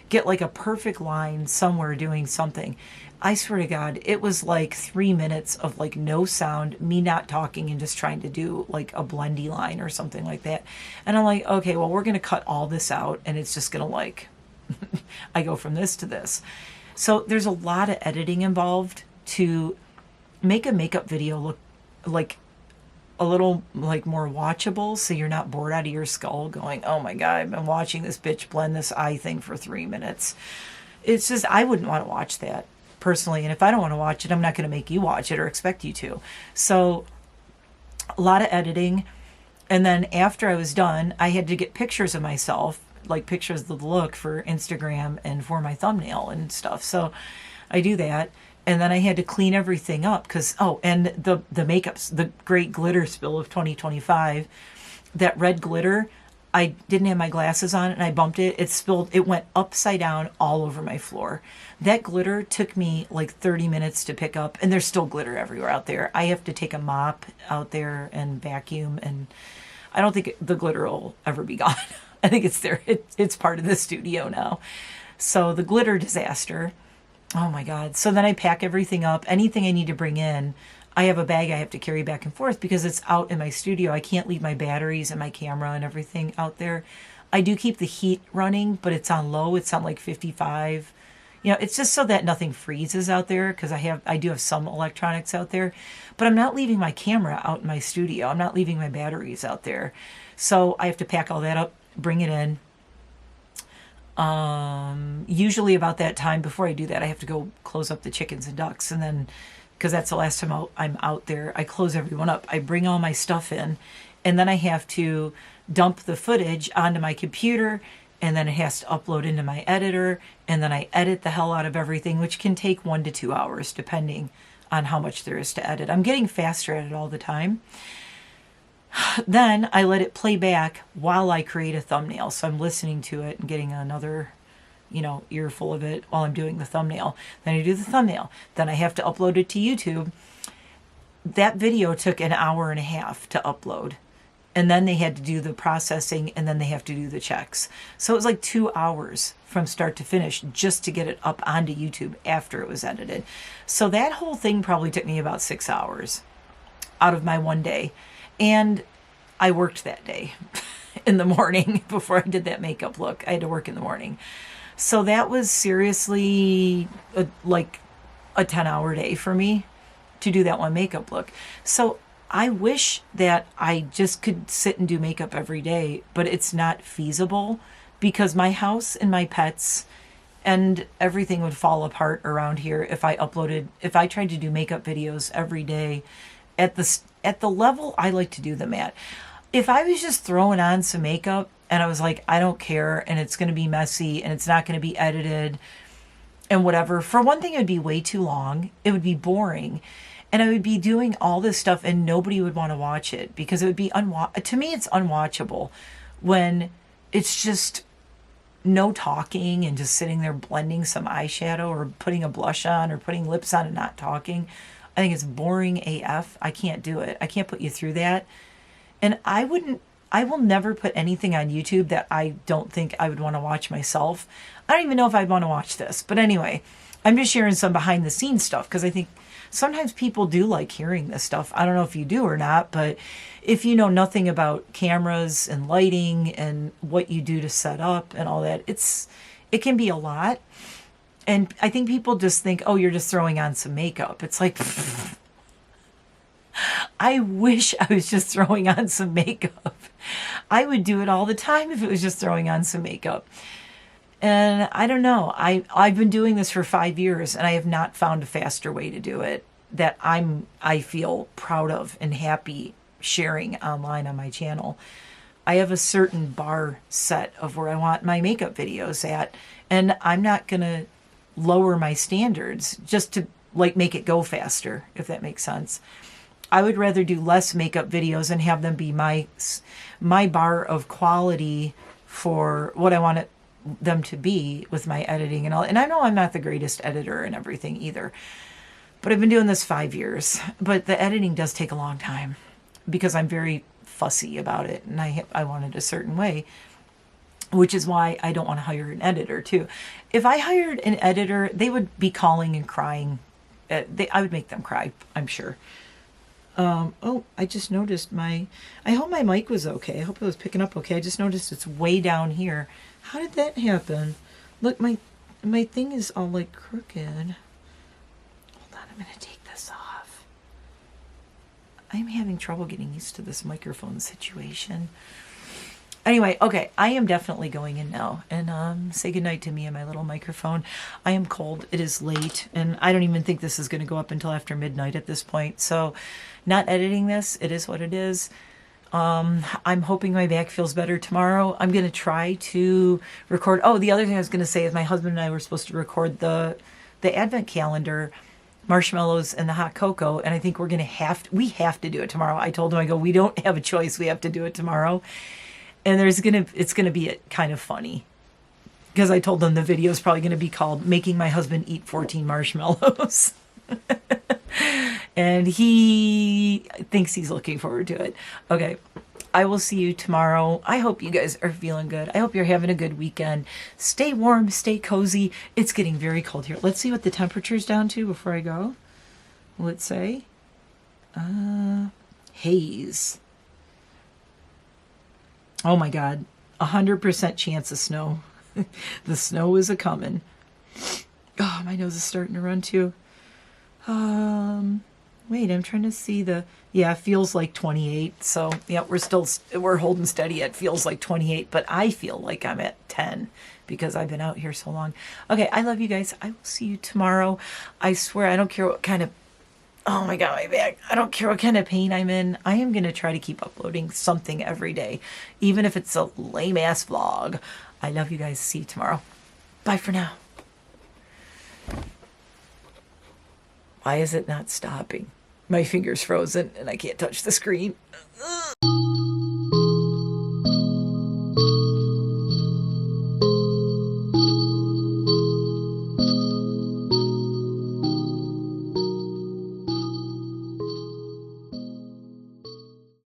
get like a perfect line somewhere doing something. I swear to God, it was like 3 minutes of like no sound, me not talking and just trying to do like a blendy line or something like that. And I'm like, okay, well, we're going to cut all this out and it's just going to like, I go from this to this. So there's a lot of editing involved to make a makeup video look like a little like more watchable, so you're not bored out of your skull going, oh my God, I've been watching this bitch blend this eye thing for 3 minutes. It's just, I wouldn't want to watch that personally. And if I don't want to watch it, I'm not going to make you watch it or expect you to. So a lot of editing. And then after I was done, I had to get pictures of myself, like pictures of the look for Instagram and for my thumbnail and stuff. So I do that. And then I had to clean everything up because, and the makeups, the great glitter spill of 2025, that red glitter, I didn't have my glasses on and I bumped it. It went upside down all over my floor. That glitter took me like 30 minutes to pick up, and there's still glitter everywhere out there. I have to take a mop out there and vacuum, and I don't think the glitter will ever be gone. I think it's there. It's part of the studio now. So the glitter disaster. Oh my God. So then I pack everything up. Anything I need to bring in, I have a bag I have to carry back and forth because it's out in my studio. I can't leave my batteries and my camera and everything out there. I do keep the heat running, but it's on low. It's on like 55. You know, it's just so that nothing freezes out there because I do have some electronics out there, but I'm not leaving my camera out in my studio. I'm not leaving my batteries out there. So I have to pack all that up, bring it in. Usually about that time, before I do that, I have to go close up the chickens and ducks. And then, because that's the last time I'm out there, I close everyone up. I bring all my stuff in, and then I have to dump the footage onto my computer, and then it has to upload into my editor, and then I edit the hell out of everything, which can take 1 to 2 hours, depending on how much there is to edit. I'm getting faster at it all the time. Then I let it play back while I create a thumbnail. So I'm listening to it and getting another, earful of it while I'm doing the thumbnail. Then I do the thumbnail. Then I have to upload it to YouTube. That video took an hour and a half to upload. And then they had to do the processing, and then they have to do the checks. So it was like 2 hours from start to finish just to get it up onto YouTube after it was edited. So that whole thing probably took me about 6 hours out of my one day. And I worked that day in the morning before I did that makeup look. I had to work in the morning. So that was seriously like a 10-hour day for me to do that one makeup look. So I wish that I just could sit and do makeup every day, but it's not feasible because my house and my pets and everything would fall apart around here if I tried to do makeup videos every day at the level I like to do them at. If I was just throwing on some makeup and I was like, I don't care, and it's going to be messy and it's not going to be edited and whatever, for one thing, it would be way too long. It would be boring. And I would be doing all this stuff and nobody would want to watch it because it would be to me, it's unwatchable when it's just no talking and just sitting there blending some eyeshadow or putting a blush on or putting lips on and not talking. I think it's boring AF. I can't do it. I can't put you through that. And I will never put anything on YouTube that I don't think I would want to watch myself. I don't even know if I'd want to watch this. But anyway, I'm just sharing some behind the scenes stuff because I think sometimes people do like hearing this stuff. I don't know if you do or not, but if you know nothing about cameras and lighting and what you do to set up and all that, it can be a lot. And I think people just think, oh, you're just throwing on some makeup. It's like, I wish I was just throwing on some makeup. I would do it all the time if it was just throwing on some makeup. And I don't know. I've been doing this for 5 years and I have not found a faster way to do it that I feel proud of and happy sharing online on my channel. I have a certain bar set of where I want my makeup videos at, and I'm not going to lower my standards just to like make it go faster, if that makes sense. I would rather do less makeup videos and have them be my bar of quality for what I want them to be with my editing and all. And I know I'm not the greatest editor and everything either, but I've been doing this 5 years. But the editing does take a long time because I'm very fussy about it, and I want it a certain way, which is why I don't want to hire an editor too. If I hired an editor, they would be calling and crying. I would make them cry, I'm sure. Oh, I just noticed I hope my mic was okay. I hope it was picking up okay. I just noticed it's way down here. How did that happen? Look, my thing is all like crooked. Hold on, I'm going to take this off. I'm having trouble getting used to this microphone situation. Anyway, okay, I am definitely going in now and say goodnight to me and my little microphone. I am cold. It is late, and I don't even think this is going to go up until after midnight at this point. So not editing this, it is what it is. I'm hoping my back feels better tomorrow. I'm going to try to record. Oh, the other thing I was going to say is my husband and I were supposed to record the advent calendar, marshmallows and the hot cocoa, and I think we have to do it tomorrow. I told him, we don't have a choice. We have to do it tomorrow. And it's gonna be kind of funny because I told them the video is probably gonna be called "Making My Husband Eat 14 Marshmallows," and he thinks he's looking forward to it. Okay, I will see you tomorrow. I hope you guys are feeling good. I hope you're having a good weekend. Stay warm, stay cozy. It's getting very cold here. Let's see what the temperature's down to before I go. Let's say haze. Oh my God, 100% chance of snow. The snow is a-coming. Oh, my nose is starting to run too. Wait, I'm trying to see yeah, it feels like 28. So yeah, we're holding steady at feels like 28, but I feel like I'm at 10 because I've been out here so long. Okay, I love you guys. I will see you tomorrow. I swear, I don't care what kind of, oh my God, my back. I don't care what kind of pain I'm in. I am going to try to keep uploading something every day, even if it's a lame ass vlog. I love you guys. See you tomorrow. Bye for now. Why is it not stopping? My finger's frozen and I can't touch the screen.